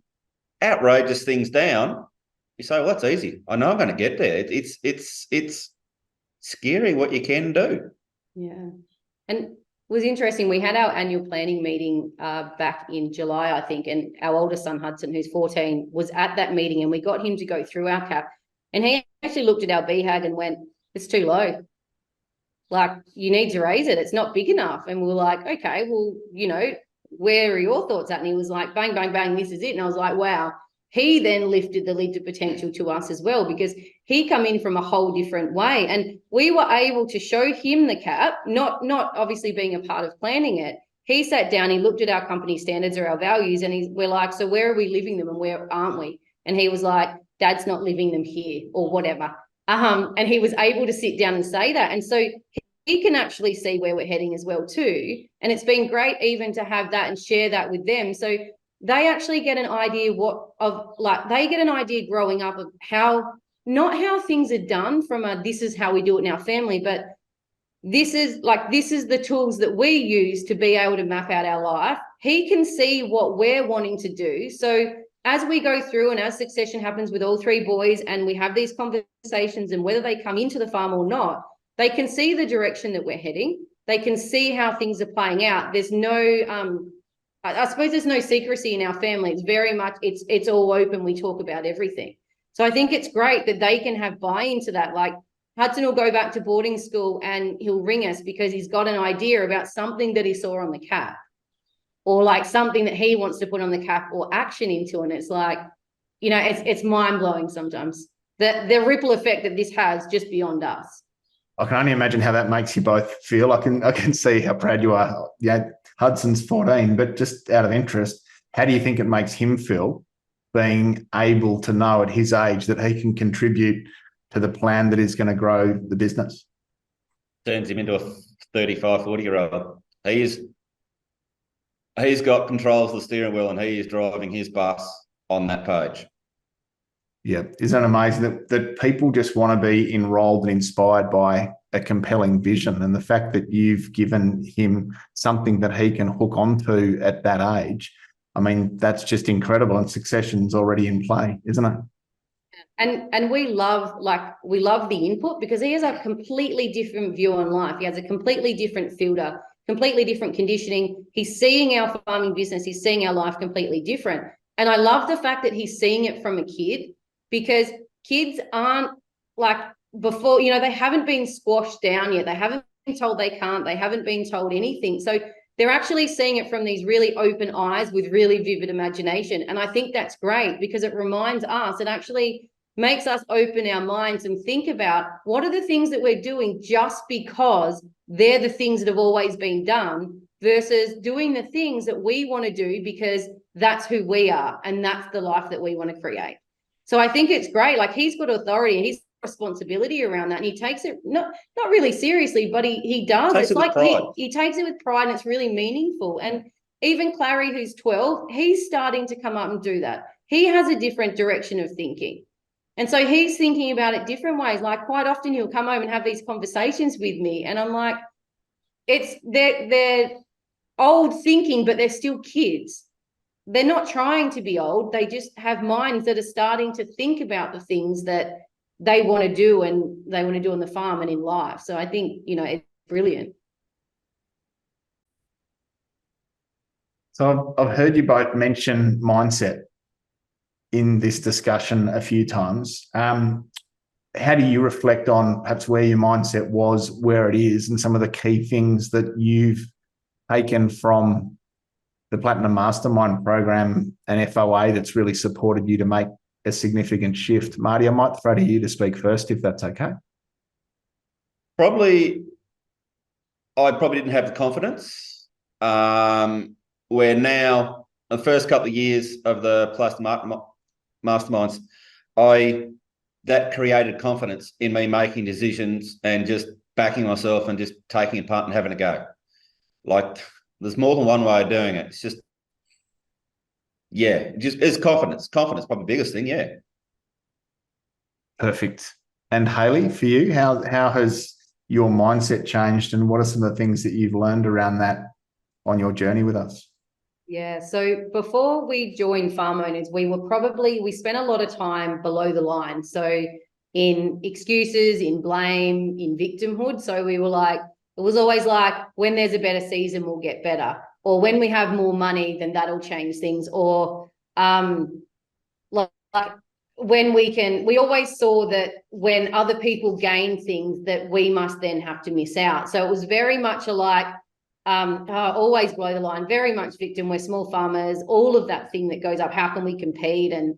outrageous things down, you say, well, that's easy. I know I'm going to get there. It's scary what you can do. Yeah. And it was interesting. We had our annual planning meeting back in July, I think, and our oldest son, Hudson, who's 14, was at that meeting, and we got him to go through our cap. And he actually looked at our BHAG and went, it's too low. Like, you need to raise it. It's not big enough. And we were like, okay, well, where are your thoughts at? And he was like, bang, bang, bang, this is it. And I was like, wow. He then lifted the lid to potential to us as well, because he come in from a whole different way. And we were able to show him the cap, not obviously being a part of planning it. He sat down, he looked at our company standards or our values, and we're like, so where are we living them and where aren't we? And he was like, Dad's not living them here or whatever. And he was able to sit down and say that. And so he can actually see where we're heading as well too. And it's been great even to have that and share that with them. So they actually get an idea they get an idea growing up of not how things are done from this is how we do it in our family, but this is the tools that we use to be able to map out our life. He can see what we're wanting to do. So as we go through and as succession happens with all three boys and we have these conversations, and whether they come into the farm or not, they can see the direction that we're heading. They can see how things are playing out. There's no, I suppose there's no secrecy in our family. It's very much, it's all open. We talk about everything. So I think it's great that they can have buy-in to that. Like, Hudson will go back to boarding school and he'll ring us because he's got an idea about something that he saw on the cap, or like something that he wants to put on the cap or action into. And it's like, it's mind-blowing sometimes, the ripple effect that this has just beyond us. I can only imagine how that makes you both feel. I can see how proud you are. Yeah, Hudson's 14, but just out of interest, how do you think it makes him feel being able to know at his age that he can contribute to the plan that is going to grow the business? Turns him into a 35, 40-year-old. He's got controls of the steering wheel and he is driving his bus on that page. Yeah, isn't it amazing that people just want to be enrolled and inspired by a compelling vision, and the fact that you've given him something that he can hook onto at that age? I mean, that's just incredible, and succession's already in play, isn't it? And we love the input, because he has a completely different view on life. He has a completely different filter, completely different conditioning. He's seeing our farming business, he's seeing our life completely different. And I love the fact that he's seeing it from a kid, because kids aren't like before, they haven't been squashed down yet. They haven't been told they can't, they haven't been told anything. So they're actually seeing it from these really open eyes with really vivid imagination. And I think that's great, because it reminds us, it actually makes us open our minds and think about what are the things that we're doing just because they're the things that have always been done, versus doing the things that we want to do because that's who we are and that's the life that we want to create. So I think it's great. Like, he's got authority and he's responsibility around that, and he takes it not really seriously, but he does. It's like he takes it with pride, and it's really meaningful. And even Clary, who's 12, he's starting to come up and do that. He has a different direction of thinking, and so he's thinking about it different ways. Like, quite often he'll come home and have these conversations with me, and I'm like, they're old thinking, but they're still kids. They're not trying to be old. They just have minds that are starting to think about the things that they want to do, and they want to do on the farm and in life. So I think, it's brilliant. So I've heard you both mention mindset in this discussion a few times. How do you reflect on perhaps where your mindset was, where it is, and some of the key things that you've taken from the Platinum Mastermind program and FOA that's really supported you to make a significant shift? Marty, I might throw to you to speak first, if that's okay. Probably, I probably didn't have the confidence. Where now, the first couple of years of the Plus Masterminds, that created confidence in me making decisions and just backing myself and just taking it part and having a go. Like, there's more than one way of doing it. It's just, yeah, just it's confidence. Confidence, probably the biggest thing, yeah. Perfect. And Hayley, for you, how has your mindset changed, and what are some of the things that you've learned around that on your journey with us? Yeah, so before we joined Farm Owners, we spent a lot of time below the line. So in excuses, in blame, in victimhood. So we were like, it was always like, when there's a better season, we'll get better. Or when we have more money, then that'll change things. Or like we always saw that when other people gain things, that we must then have to miss out. So it was very much alike, always below the line, very much victim. We're small farmers, all of that thing that goes up. How can we compete? And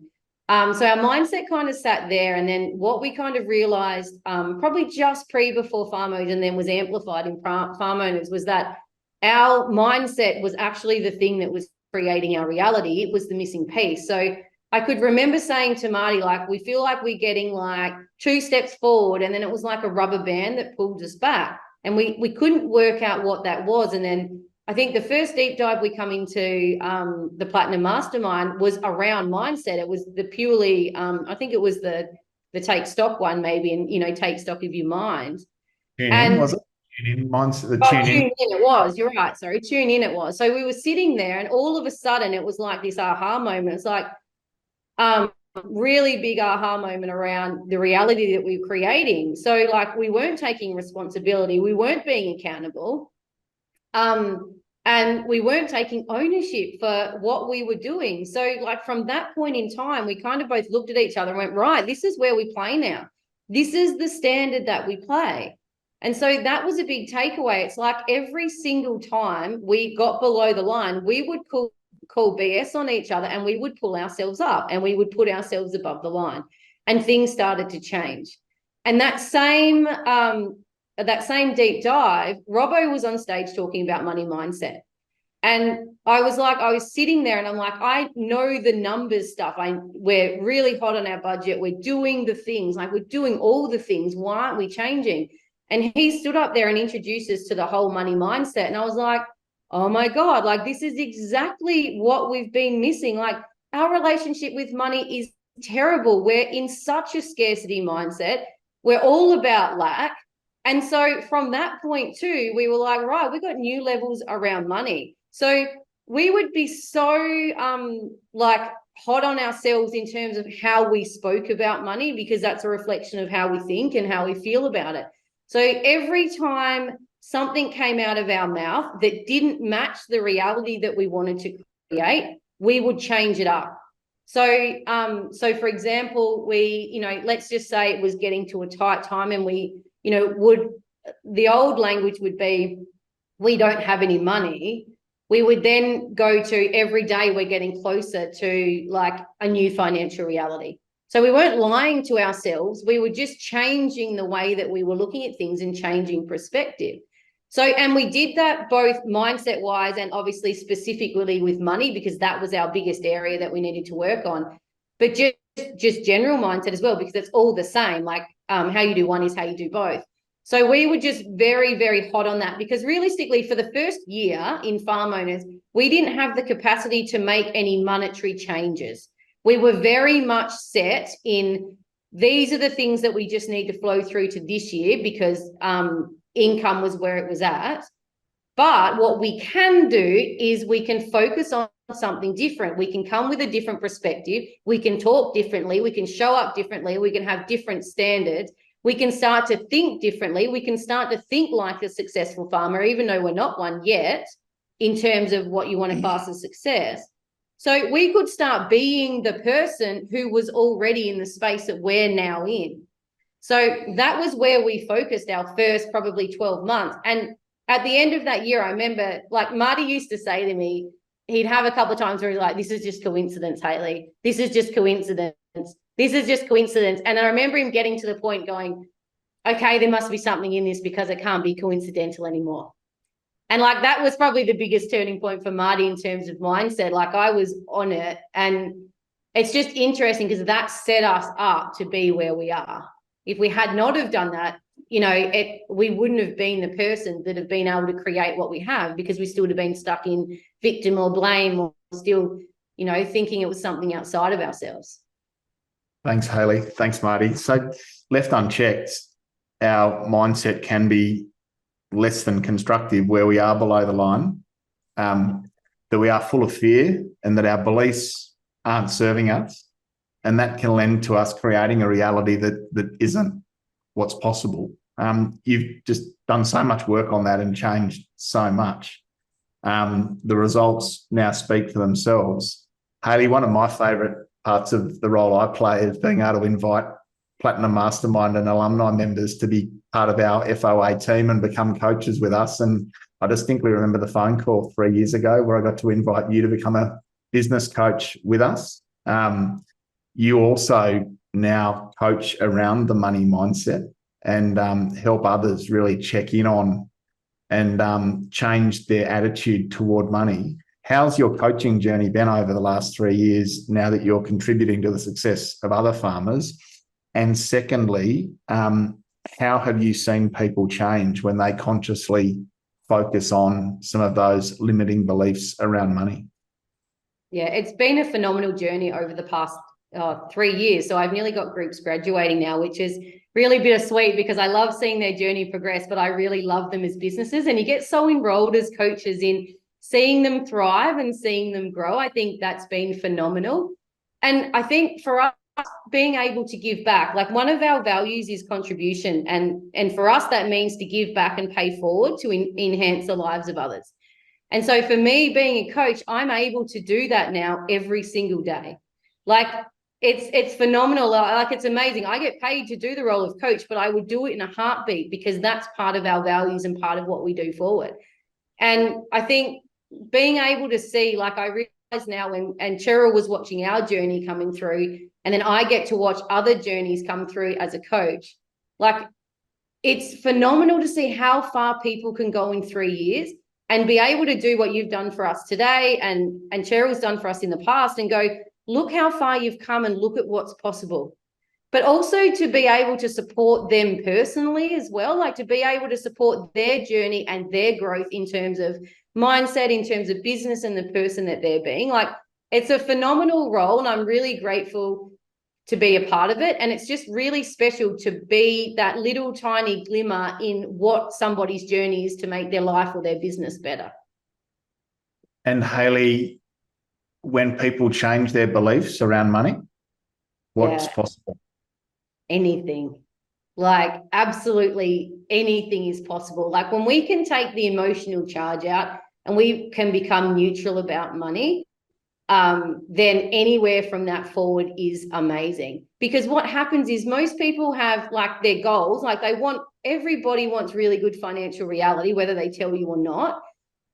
so our mindset kind of sat there. And then what we kind of realized, probably just before Farm Owners, and then was amplified in Farm Owners, was that our mindset was actually the thing that was creating our reality. It was the missing piece. So I could remember saying to Marty, like, we feel like we're getting like 2 steps forward, and then it was like a rubber band that pulled us back. And we couldn't work out what that was. And then I think the first deep dive we come into the Platinum Mastermind was around mindset. It was the purely, I think it was the take stock one maybe, and, you know, take stock of your mind. Tune in, was it? Tune in, mindset, tune in it was, you're right, sorry, tune in it was. So we were sitting there, and all of a sudden it was like this aha moment. It's like, really big aha moment around the reality that we were creating. So like, we weren't taking responsibility, we weren't being accountable, and we weren't taking ownership for what we were doing. So like, from that point in time, we kind of both looked at each other and went, right, this is where we play now. This is the standard that we play. And so that was a big takeaway. It's like every single time we got below the line, we would call BS on each other, and we would pull ourselves up, and we would put ourselves above the line, and things started to change. And that same deep dive, Robbo was on stage talking about money mindset. And I was sitting there, and I'm like, I know the numbers stuff. We're really hot on our budget. We're doing the things, like, we're doing all the things. Why aren't we changing? And he stood up there and introduced us to the whole money mindset. And I was like, oh my God, like, this is exactly what we've been missing. Like, our relationship with money is terrible. We're in such a scarcity mindset. We're all about lack. And so from that point too, we were like, right, we've got new levels around money. So we would be so like hot on ourselves in terms of how we spoke about money, because that's a reflection of how we think and how we feel about it. So every time something came out of our mouth that didn't match the reality that we wanted to create, we would change it up. So, so for example, we, you know, let's just say it was getting to a tight time, and we, you know, the old language would be, we don't have any money. We would then go to, every day we're getting closer to like a new financial reality. So we weren't lying to ourselves. We were just changing the way that we were looking at things and changing perspective. So, and we did that both mindset wise and obviously specifically with money, because that was our biggest area that we needed to work on, but just general mindset as well, because it's all the same. Like, how you do one is how you do both. So we were just very, very hot on that, because realistically for the first year in Farm Owners, we didn't have the capacity to make any monetary changes. We were very much set in, these are the things that we just need to flow through to this year, because income was where it was at. But what we can do is we can focus on something different. We can come with a different perspective. We can talk differently. We can show up differently. We can have different standards. We can start to think differently. We can start to think like a successful farmer, even though we're not one yet, in terms of what you want to class as success. So we could start being the person who was already in the space that we're now in. So that was where we focused our first probably 12 months. And at the end of that year, I remember, like, Marty used to say to me, he'd have a couple of times where he's like, this is just coincidence, Hayley. This is just coincidence. This is just coincidence. And I remember him getting to the point going, okay, there must be something in this because it can't be coincidental anymore. And like, that was probably the biggest turning point for Marty in terms of mindset. Like, I was on it, and it's just interesting because that set us up to be where we are. If we had not have done that, you know, we wouldn't have been the person that have been able to create what we have, because we still would have been stuck in victim or blame, or still, you know, thinking it was something outside of ourselves. Thanks, Hayley. Thanks, Marty. So left unchecked, our mindset can be less than constructive where we are below the line, that we are full of fear and that our beliefs aren't serving us. And that can lend to us creating a reality that isn't what's possible. You've just done so much work on that and changed so much. The results now speak for themselves. Hayley, one of my favourite parts of the role I play is being able to invite Platinum Mastermind and alumni members to be part of our FOA team and become coaches with us. And I distinctly remember the phone call 3 years ago where I got to invite you to become a business coach with us. You also now coach around the money mindset and help others really check in on and change their attitude toward money. How's your coaching journey been over the last 3 years now that you're contributing to the success of other farmers? And secondly, how have you seen people change when they consciously focus on some of those limiting beliefs around money? Yeah, it's been a phenomenal journey over the past 3 years. So I've nearly got groups graduating now, which is really bittersweet because I love seeing their journey progress, but I really love them as businesses. And you get so enrolled as coaches in seeing them thrive and seeing them grow. I think that's been phenomenal. And I think for us, being able to give back, like one of our values is contribution. And for us, that means to give back and pay forward to enhance the lives of others. And so for me, being a coach, I'm able to do that now every single day. Like it's phenomenal. Like it's amazing. I get paid to do the role of coach, but I would do it in a heartbeat because that's part of our values and part of what we do forward. And I think being able to see, like I realize now and Cheryl was watching our journey coming through, and then I get to watch other journeys come through as a coach. Like it's phenomenal to see how far people can go in 3 years and be able to do what you've done for us today and Cheryl's done for us in the past and go, look how far you've come and look at what's possible. But also to be able to support them personally as well, like to be able to support their journey and their growth in terms of mindset, in terms of business and the person that they're being. Like it's a phenomenal role and I'm really grateful to be a part of it. And it's just really special to be that little tiny glimmer in what somebody's journey is to make their life or their business better. And Hayley, when people change their beliefs around money, what's possible? Anything. Like absolutely anything is possible. Like when we can take the emotional charge out and we can become neutral about money, then anywhere from that forward is amazing. Because what happens is most people have like their goals, like everybody wants really good financial reality, whether they tell you or not.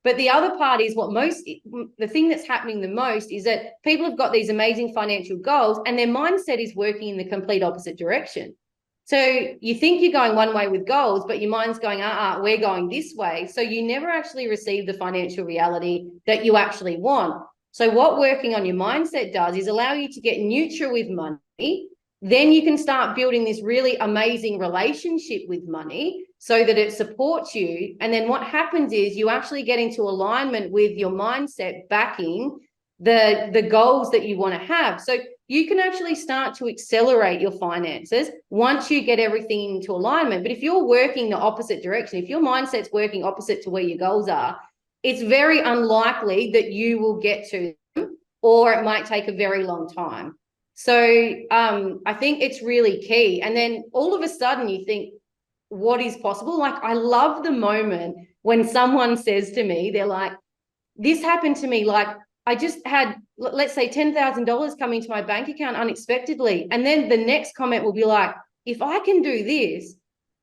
But the other part is the thing that's happening the most is that people have got these amazing financial goals and their mindset is working in the complete opposite direction. So you think you're going one way with goals, but your mind's going, we're going this way. So you never actually receive the financial reality that you actually want. So what working on your mindset does is allow you to get neutral with money. Then you can start building this really amazing relationship with money so that it supports you. And then what happens is you actually get into alignment with your mindset backing the goals that you want to have. So you can actually start to accelerate your finances once you get everything into alignment. But if you're working the opposite direction, if your mindset's working opposite to where your goals are, it's very unlikely that you will get to them, or it might take a very long time. So I think it's really key. And then all of a sudden you think, what is possible? Like I love the moment when someone says to me, they're like, this happened to me. Like I just had, let's say $10,000 come into my bank account unexpectedly. And then the next comment will be like, if I can do this,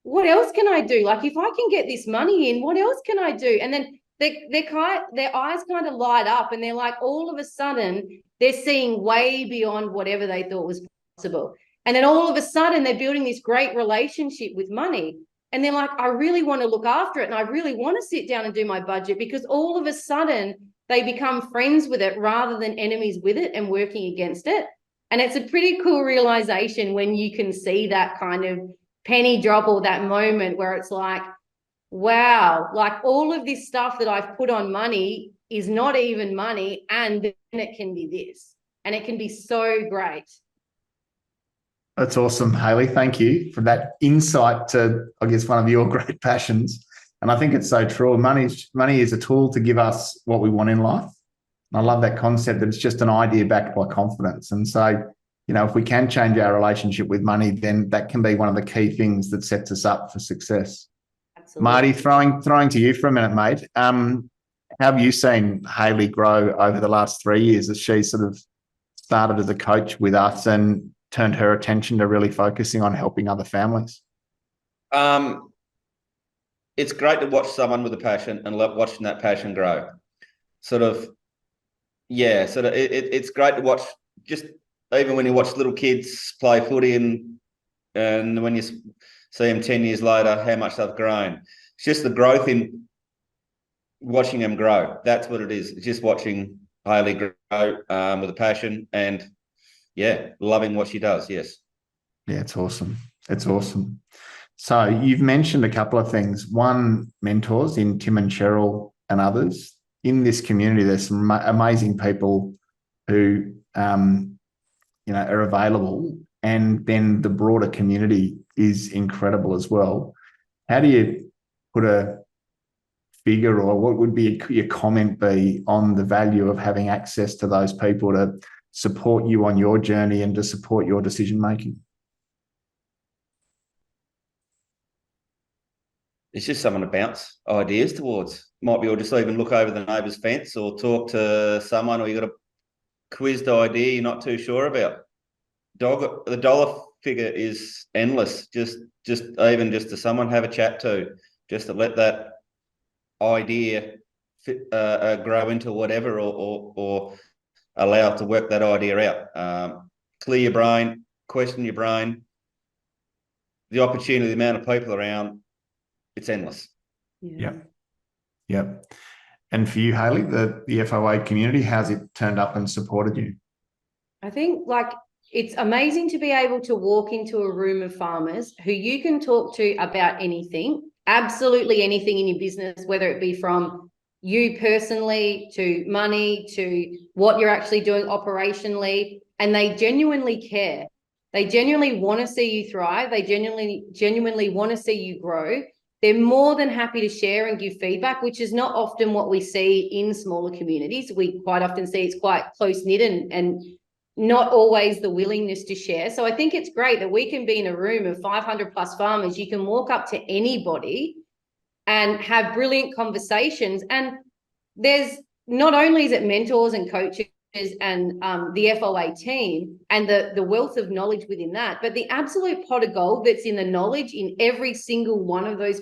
what else can I do? Like if I can get this money in, what else can I do? And then their eyes kind of light up and they're like, all of a sudden they're seeing way beyond whatever they thought was possible. And then all of a sudden they're building this great relationship with money. And they're like, I really want to look after it. And I really want to sit down and do my budget, because all of a sudden they become friends with it rather than enemies with it and working against it. And it's a pretty cool realization when you can see that kind of penny drop, or that moment where it's like, wow, like all of this stuff that I've put on money is not even money, and then it can be this, and it can be so great. That's awesome, Hayley. Thank you for that insight to, I guess, one of your great passions. And I think it's so true. Money is a tool to give us what we want in life. And I love that concept that it's just an idea backed by confidence. And so, you know, if we can change our relationship with money, then that can be one of the key things that sets us up for success. Absolutely. Marty, throwing to you for a minute, mate. How have you seen Hayley grow over the last 3 years as she sort of started as a coach with us and turned her attention to really focusing on helping other families? It's great to watch someone with a passion and watching that passion grow. It's great to watch, just even when you watch little kids play footy and when you see them 10 years later, how much they've grown. It's just the growth in watching them grow. That's what it is. It's just watching Hayley grow with a passion and, yeah, loving what she does, yes. Yeah, it's awesome. It's awesome. So you've mentioned a couple of things. One, mentors in Tim and Cheryl and others. In this community, there's some amazing people who, are available, and then the broader community is incredible as well. How do you put a figure, or what would be your comment be on the value of having access to those people to support you on your journey and to support your decision making? It's just someone to bounce ideas towards. Might be, or just even look over the neighbour's fence or talk to someone, or you got a quizzed idea you're not too sure about. The dollar figure is endless. Just to someone have a chat to, just to let that idea grow into whatever, or allow it to work that idea out. Clear your brain, question your brain. The opportunity, the amount of people around, it's endless. Yeah. Yep. And for you, Hayley, the FOA community, how's it turned up and supported you? I think it's amazing to be able to walk into a room of farmers who you can talk to about anything, absolutely anything in your business, whether it be from you personally to money to what you're actually doing operationally, and they genuinely care. They genuinely want to see you thrive. They genuinely want to see you grow. They're more than happy to share and give feedback, which is not often what we see in smaller communities. We quite often see it's quite close-knit and not always the willingness to share. So I think it's great that we can be in a room of 500 plus farmers. You can walk up to anybody and have brilliant conversations. And there's not only is it mentors and coaches and the FOA team and the wealth of knowledge within that, but the absolute pot of gold that's in the knowledge in every single one of those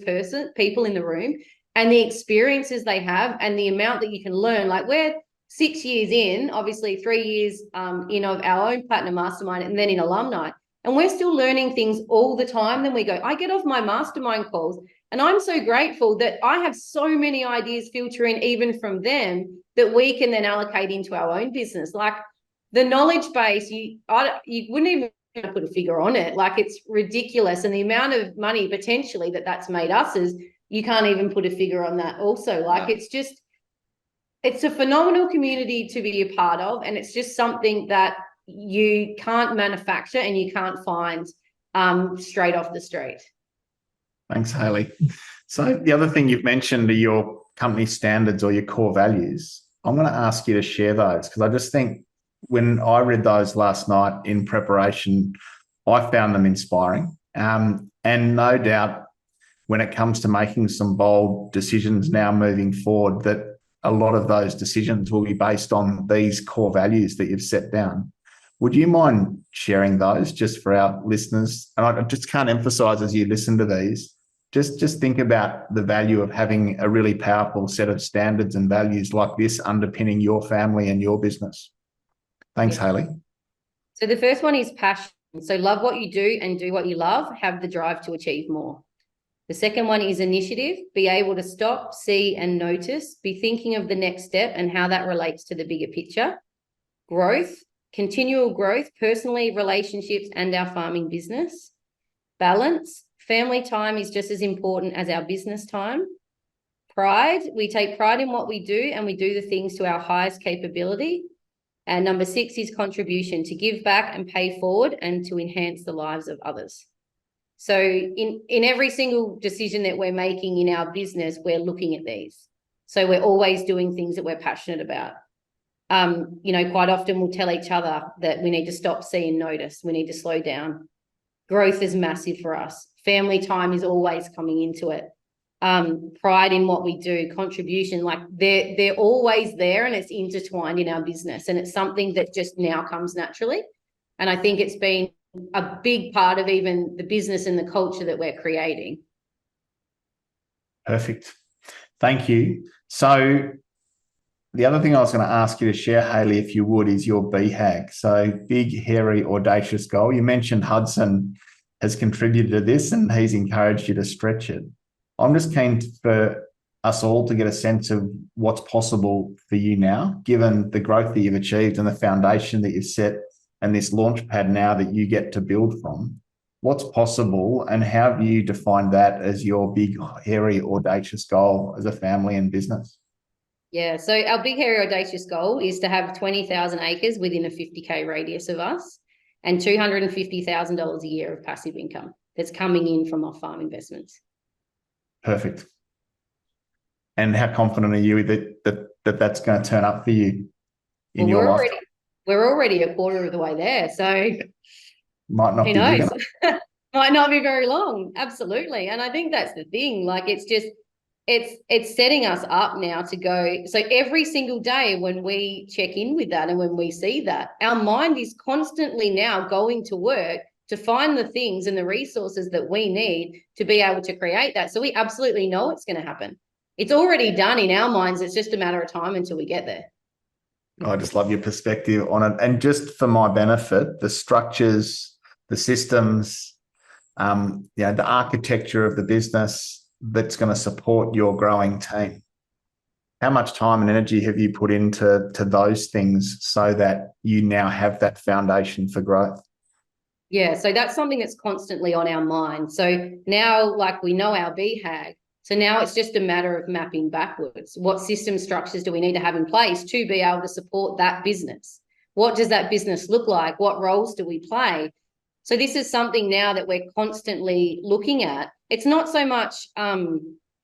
people in the room, and the experiences they have and the amount that you can learn. Like, we're 6 years in, obviously 3 years in of our own Platinum Mastermind and then in alumni, and we're still learning things all the time. Then we go, I get off my mastermind calls and I'm so grateful that I have so many ideas filtering even from them that we can then allocate into our own business. Like, the knowledge base, you wouldn't even put a figure on it. Like, it's ridiculous. And the amount of money potentially that's made us is, you can't even put a figure on that also. Like, it's a phenomenal community to be a part of. And it's just something that you can't manufacture and you can't find straight off the street. Thanks, Hayley. So the other thing you've mentioned are your company standards or your core values. I'm going to ask you to share those, because I just think when I read those last night in preparation, I found them inspiring. And no doubt when it comes to making some bold decisions now moving forward, that a lot of those decisions will be based on these core values that you've set down. Would you mind sharing those just for our listeners? And I just can't emphasize as you listen to these, just think about the value of having a really powerful set of standards and values like this underpinning your family and your business. Thanks, Hayley. So the first one is passion. So love what you do and do what you love, have the drive to achieve more. The second one is initiative, be able to stop, see and notice, be thinking of the next step and how that relates to the bigger picture. Growth, continual growth, personally, relationships and our farming business. Balance, family time is just as important as our business time. Pride, we take pride in what we do and we do the things to our highest capability. And number 6 is contribution, to give back and pay forward and to enhance the lives of others. So in every single decision that we're making in our business, we're looking at these. So we're always doing things that we're passionate about. You know, quite often we'll tell each other that we need to stop, see and notice. We need to slow down. Growth is massive for us. Family time is always coming into it. Pride in what we do, contribution, like they're always there and it's intertwined in our business. And it's something that just now comes naturally. And I think it's been a big part of even the business and the culture that we're creating. Perfect. Thank you. So the other thing I was going to ask you to share, Hayley, if you would, is your BHAG. So big, hairy, audacious goal. You mentioned Hudson has contributed to this and he's encouraged you to stretch it. I'm just keen for us all to get a sense of what's possible for you now, given the growth that you've achieved and the foundation that you've set and this launch pad now that you get to build from. What's possible and how do you define that as your big, hairy, audacious goal as a family and business? Yeah, so our big, hairy, audacious goal is to have 20,000 acres within a 50K radius of us and $250,000 a year of passive income that's coming in from off-farm investments. Perfect. And how confident are you that's going to turn up for you in your life? We're already a quarter of the way there, so might not who be knows? Might not be very long. Absolutely. And I think that's the thing. Like it's setting us up now to go. So every single day when we check in with that and when we see that, our mind is constantly now going to work to find the things and the resources that we need to be able to create that. So we absolutely know it's going to happen. It's already done in our minds. It's just a matter of time until we get there. I just love your perspective on it. And just for my benefit, the structures, the systems, the architecture of the business that's going to support your growing team. How much time and energy have you put into those things so that you now have that foundation for growth? Yeah, so that's something that's constantly on our mind. So now, like, we know our BHAG. So now it's just a matter of mapping backwards. What system structures do we need to have in place to be able to support that business? What does that business look like? What roles do we play? So this is something now that we're constantly looking at. It's not so much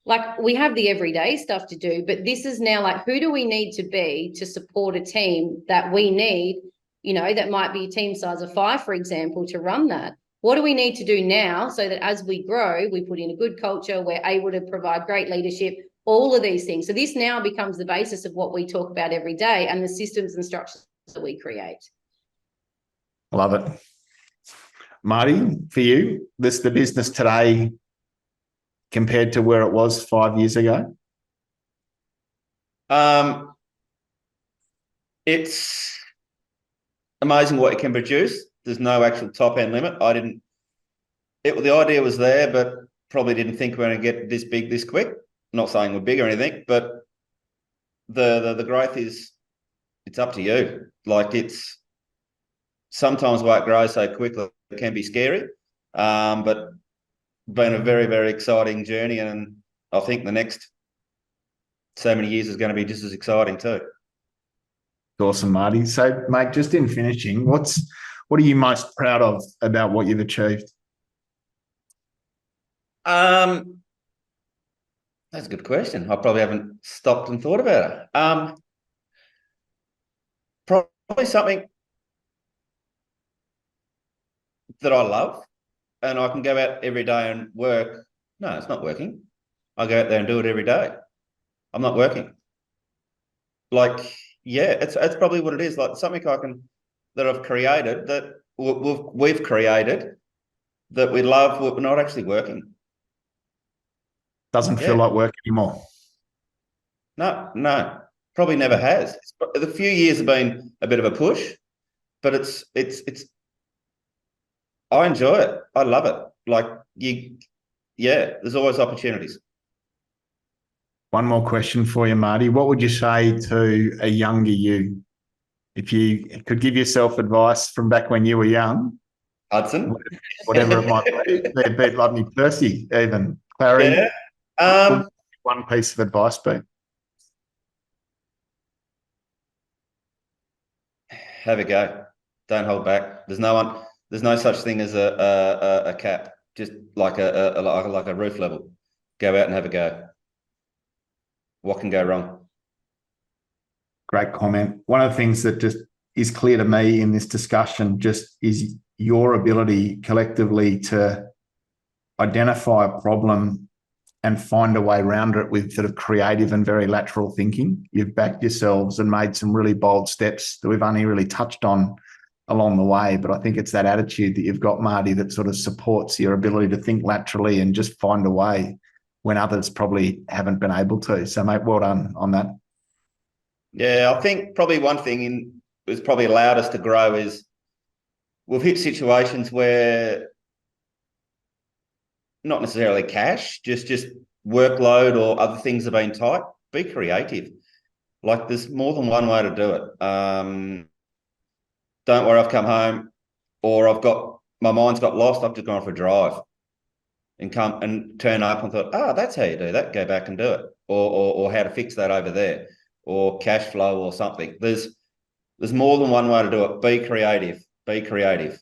like we have the everyday stuff to do, but this is now like, who do we need to be to support a team that we need, that might be a team size of 5, for example, to run that. What do we need to do now so that as we grow, we put in a good culture, we're able to provide great leadership, all of these things. So this now becomes the basis of what we talk about every day and the systems and structures that we create. Love it. Marty, for you, the business today compared to where it was 5 years ago? It's amazing what it can produce. There's no actual top end limit. The idea was there, but probably didn't think we're going to get this big this quick. Not saying we're big or anything, but the growth it's up to you. Like it's sometimes why it grows so quickly, it can be scary. But been a very, very exciting journey. And I think the next so many years is going to be just as exciting too. Awesome, Marty. So, mate, just in finishing, what are you most proud of about what you've achieved? That's a good question. I probably haven't stopped and thought about it. Probably something that I love and I can go out every day and work. No, it's not working. I go out there and do it every day. I'm not working. Like, yeah, it's probably what it is. Like something that I've created that we've created that we love, we're not actually working. Doesn't feel like work anymore. No, probably never has. The few years have been a bit of a push, but it's I enjoy it. I love it. Like there's always opportunities. One more question for you, Marty. What would you say to a younger you? If you could give yourself advice from back when you were young, Hudson. whatever it might be, there'd be Ludney Percy, even Clary. Yeah. One piece of advice be? Have a go. Don't hold back. There's no such thing as a cap. Just like a roof level. Go out and have a go. What can go wrong? Great comment. One of the things that just is clear to me in this discussion just is your ability collectively to identify a problem and find a way around it with sort of creative and very lateral thinking. You've backed yourselves and made some really bold steps that we've only really touched on along the way. But I think it's that attitude that you've got, Marty, that sort of supports your ability to think laterally and just find a way when others probably haven't been able to. So, mate, well done on that. Yeah, I think probably one thing that's probably allowed us to grow is we've hit situations where not necessarily cash, just workload or other things have been tight. Be creative. Like there's more than one way to do it. Don't worry, I've come home or my mind's got lost. I've just gone for a drive and come and turn up and thought, that's how you do that. Go back and do it. Or how to fix that over there or cash flow or something. There's more than one way to do it. Be creative. Be creative.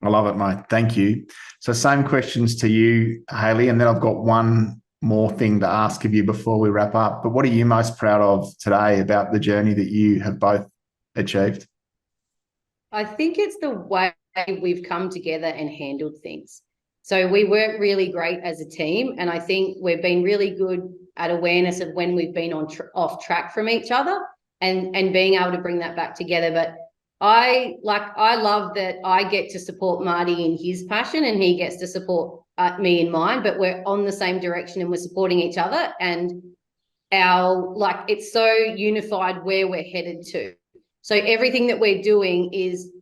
I love it, mate. Thank you. So same questions to you, Hayley, and then I've got one more thing to ask of you before we wrap up. But what are you most proud of today about the journey that you have both achieved? I think it's the way we've come together and handled things. So we work really great as a team, and I think we've been really good at awareness of when we've been off track from each other and being able to bring that back together. But I love that I get to support Marty in his passion and he gets to support me in mine, but we're on the same direction and we're supporting each other, and it's so unified where we're headed to. So everything that we're doing is,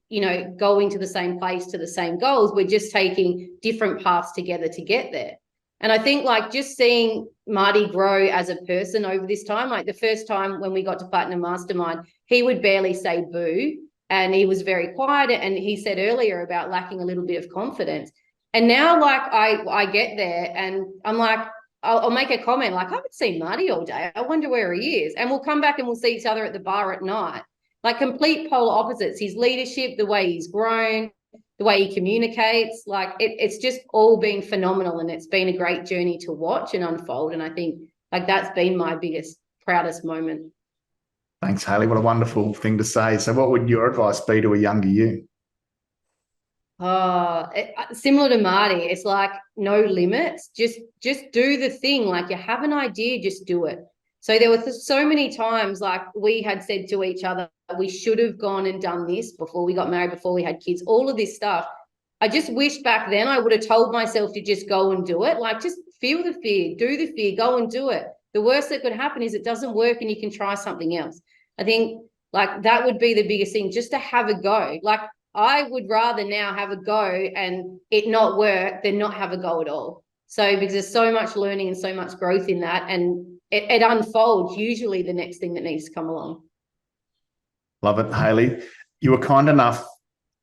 going to the same place, to the same goals. We're just taking different paths together to get there. And I think just seeing Marty grow as a person over this time, like the first time when we got to Platinum Mastermind, he would barely say boo. And he was very quiet, and he said earlier about lacking a little bit of confidence. And now, I get there, and I'm like, I'll make a comment like, I haven't seen Marty all day. I wonder where he is. And we'll come back and we'll see each other at the bar at night. Like complete polar opposites. His leadership, the way he's grown, the way he communicates, it's just all been phenomenal, and it's been a great journey to watch and unfold. And I think that's been my biggest, proudest moment. Thanks, Hayley. What a wonderful thing to say. So what would your advice be to a younger you? Similar to Marty, it's like no limits. Just do the thing. Like you have an idea, just do it. So there were so many times we had said to each other, we should have gone and done this before we got married, before we had kids, all of this stuff. I just wish back then I would have told myself to just go and do it. Just feel the fear, do the fear, go and do it. The worst that could happen is it doesn't work and you can try something else. I think that would be the biggest thing, just to have a go. I would rather now have a go and it not work than not have a go at all. So because there's so much learning and so much growth in that, and it unfolds usually the next thing that needs to come along. Love it, Hayley. You were kind enough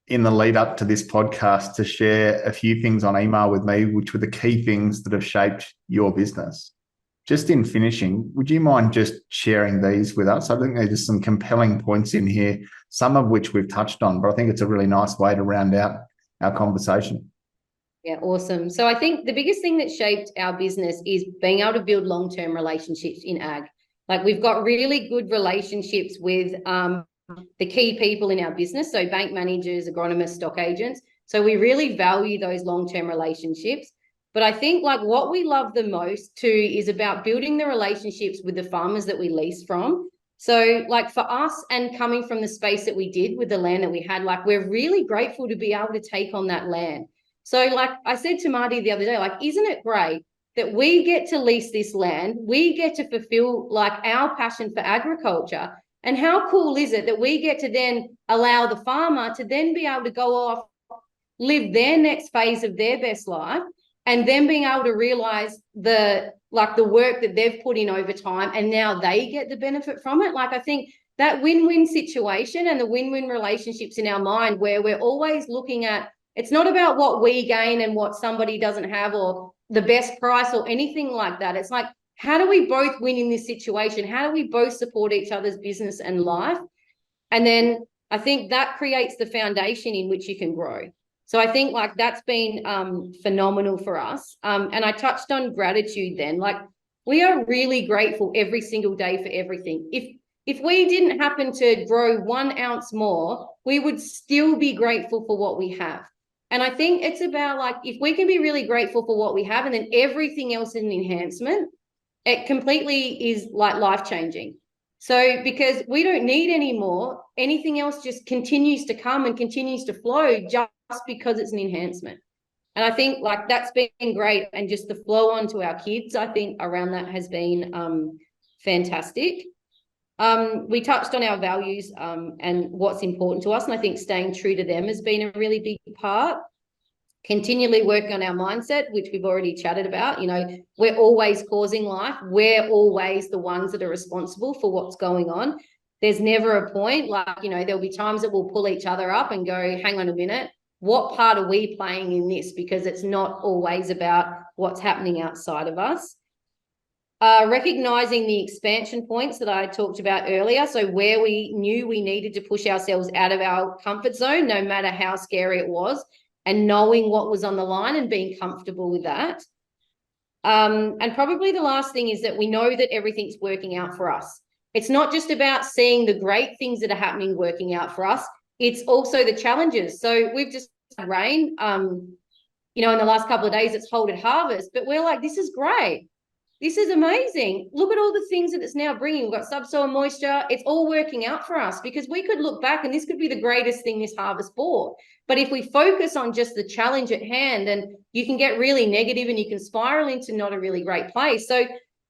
in the lead up to this podcast to share a few things on email with me, which were the key things that have shaped your business. Just in finishing, would you mind just sharing these with us? I think there's just some compelling points in here, some of which we've touched on, but I think it's a really nice way to round out our conversation. Yeah, awesome. So I think the biggest thing that shaped our business is being able to build long-term relationships in ag. We've got really good relationships with the key people in our business, so bank managers, agronomists, stock agents. So we really value those long-term relationships. But I think what we love the most too is about building the relationships with the farmers that we lease from. So for us, and coming from the space that we did with the land that we had, we're really grateful to be able to take on that land. So I said to Marty the other day, isn't it great that we get to lease this land? We get to fulfill our passion for agriculture. And how cool is it that we get to then allow the farmer to then be able to go off live their next phase of their best life, and then being able to realize the work that they've put in over time, and now they get the benefit from it. Like, I think that win-win situation and the win-win relationships in our mind, where we're always looking at, it's not about what we gain and what somebody doesn't have, or the best price or anything like that. It's like, how do we both win in this situation? How do we both support each other's business and life? And then I think that creates the foundation in which you can grow. So I think like that's been phenomenal for us. And I touched on gratitude then. Like, we are really grateful every single day for everything. If we didn't happen to grow 1 ounce more, we would still be grateful for what we have. And I think it's about, like, if we can be really grateful for what we have, and then everything else is an enhancement, it completely is like life-changing. So because we don't need any more, anything else just continues to come and continues to flow just because it's an enhancement. And I think like that's been great. And just the flow on to our kids, I think around that has been fantastic. We touched on our values and what's important to us. And I think staying true to them has been a really big part. Continually working on our mindset, which we've already chatted about. You know, we're always causing life. We're always the ones that are responsible for what's going on. There's never a point, like, you know, there'll be times that we'll pull each other up and go, hang on a minute, what part are we playing in this? Because it's not always about what's happening outside of us. Recognizing the expansion points that I talked about earlier. So where we knew we needed to push ourselves out of our comfort zone, no matter how scary it was, and knowing what was on the line and being comfortable with that. And probably the last thing is that we know that everything's working out for us. It's not just about seeing the great things that are happening working out for us. It's also the challenges. So we've just had rain, you know, in the last couple of days, it's halted harvest, but we're like, this is great. This is amazing. Look at all the things that it's now bringing. We've got subsoil moisture. It's all working out for us, because we could look back and this could be the greatest thing this harvest brought. But if we focus on just the challenge at hand, and you can get really negative and you can spiral into not a really great place. So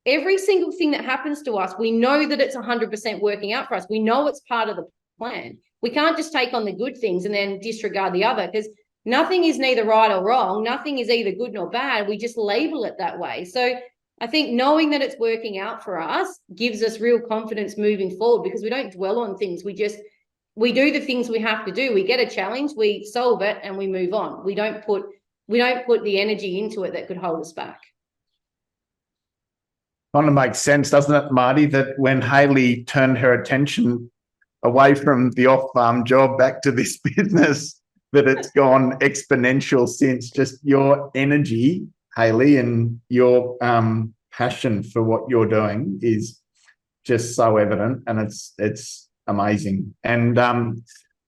every single thing that happens to us, we know that it's 100% working out for us. We know it's part of the plan. We can't just take on the good things and then disregard the other, because nothing is neither right or wrong. Nothing is either good nor bad. We just label it that way. So I think knowing that it's working out for us gives us real confidence moving forward, because we don't dwell on things. We do the things we have to do. We get a challenge, we solve it, and we move on. We don't put the energy into it that could hold us back. Kind of makes sense, doesn't it, Marty, that when Hayley turned her attention away from the off-farm job back to this business, that it's gone exponential since. Just your energy, Hayley, and your passion for what you're doing is just so evident, and it's amazing. And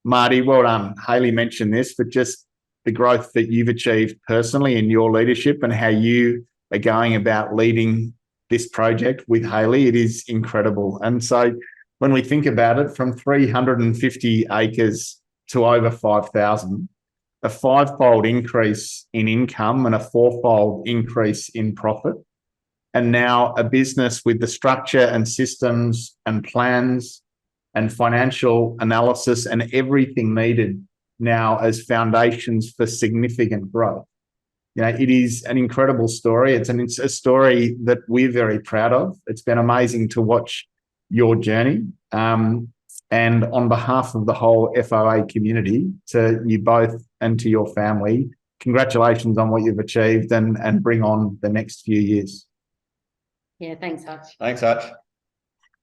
Marty, well done. Hayley mentioned this, but just the growth that you've achieved personally in your leadership and how you are going about leading this project with Hayley, it is incredible. And so when we think about it, from 350 acres to over 5,000, a 5-fold increase in income and a 4-fold increase in profit. And now a business with the structure and systems and plans and financial analysis and everything needed now as foundations for significant growth. You know, it is an incredible story. It's a story that we're very proud of. It's been amazing to watch your journey. And on behalf of the whole FOA community, to you both and to your family, congratulations on what you've achieved, and bring on the next few years. Yeah, thanks, Hutch. Thanks, Hutch.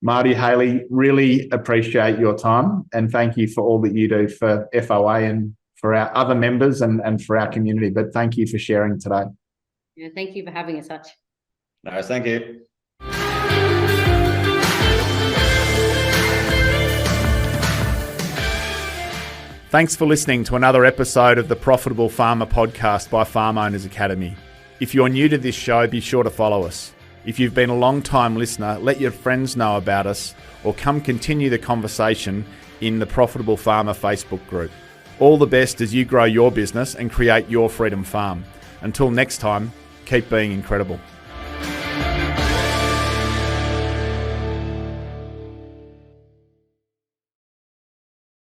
Marty, Hayley, really appreciate your time, and thank you for all that you do for FOA and for our other members and for our community. But thank you for sharing today. Yeah, thank you for having us, Hutch. No, thank you. Thanks for listening to another episode of the Profitable Farmer podcast by Farm Owners Academy. If you're new to this show, be sure to follow us. If you've been a long-time listener, let your friends know about us, or come continue the conversation in the Profitable Farmer Facebook group. All the best as you grow your business and create your freedom farm. Until next time, keep being incredible.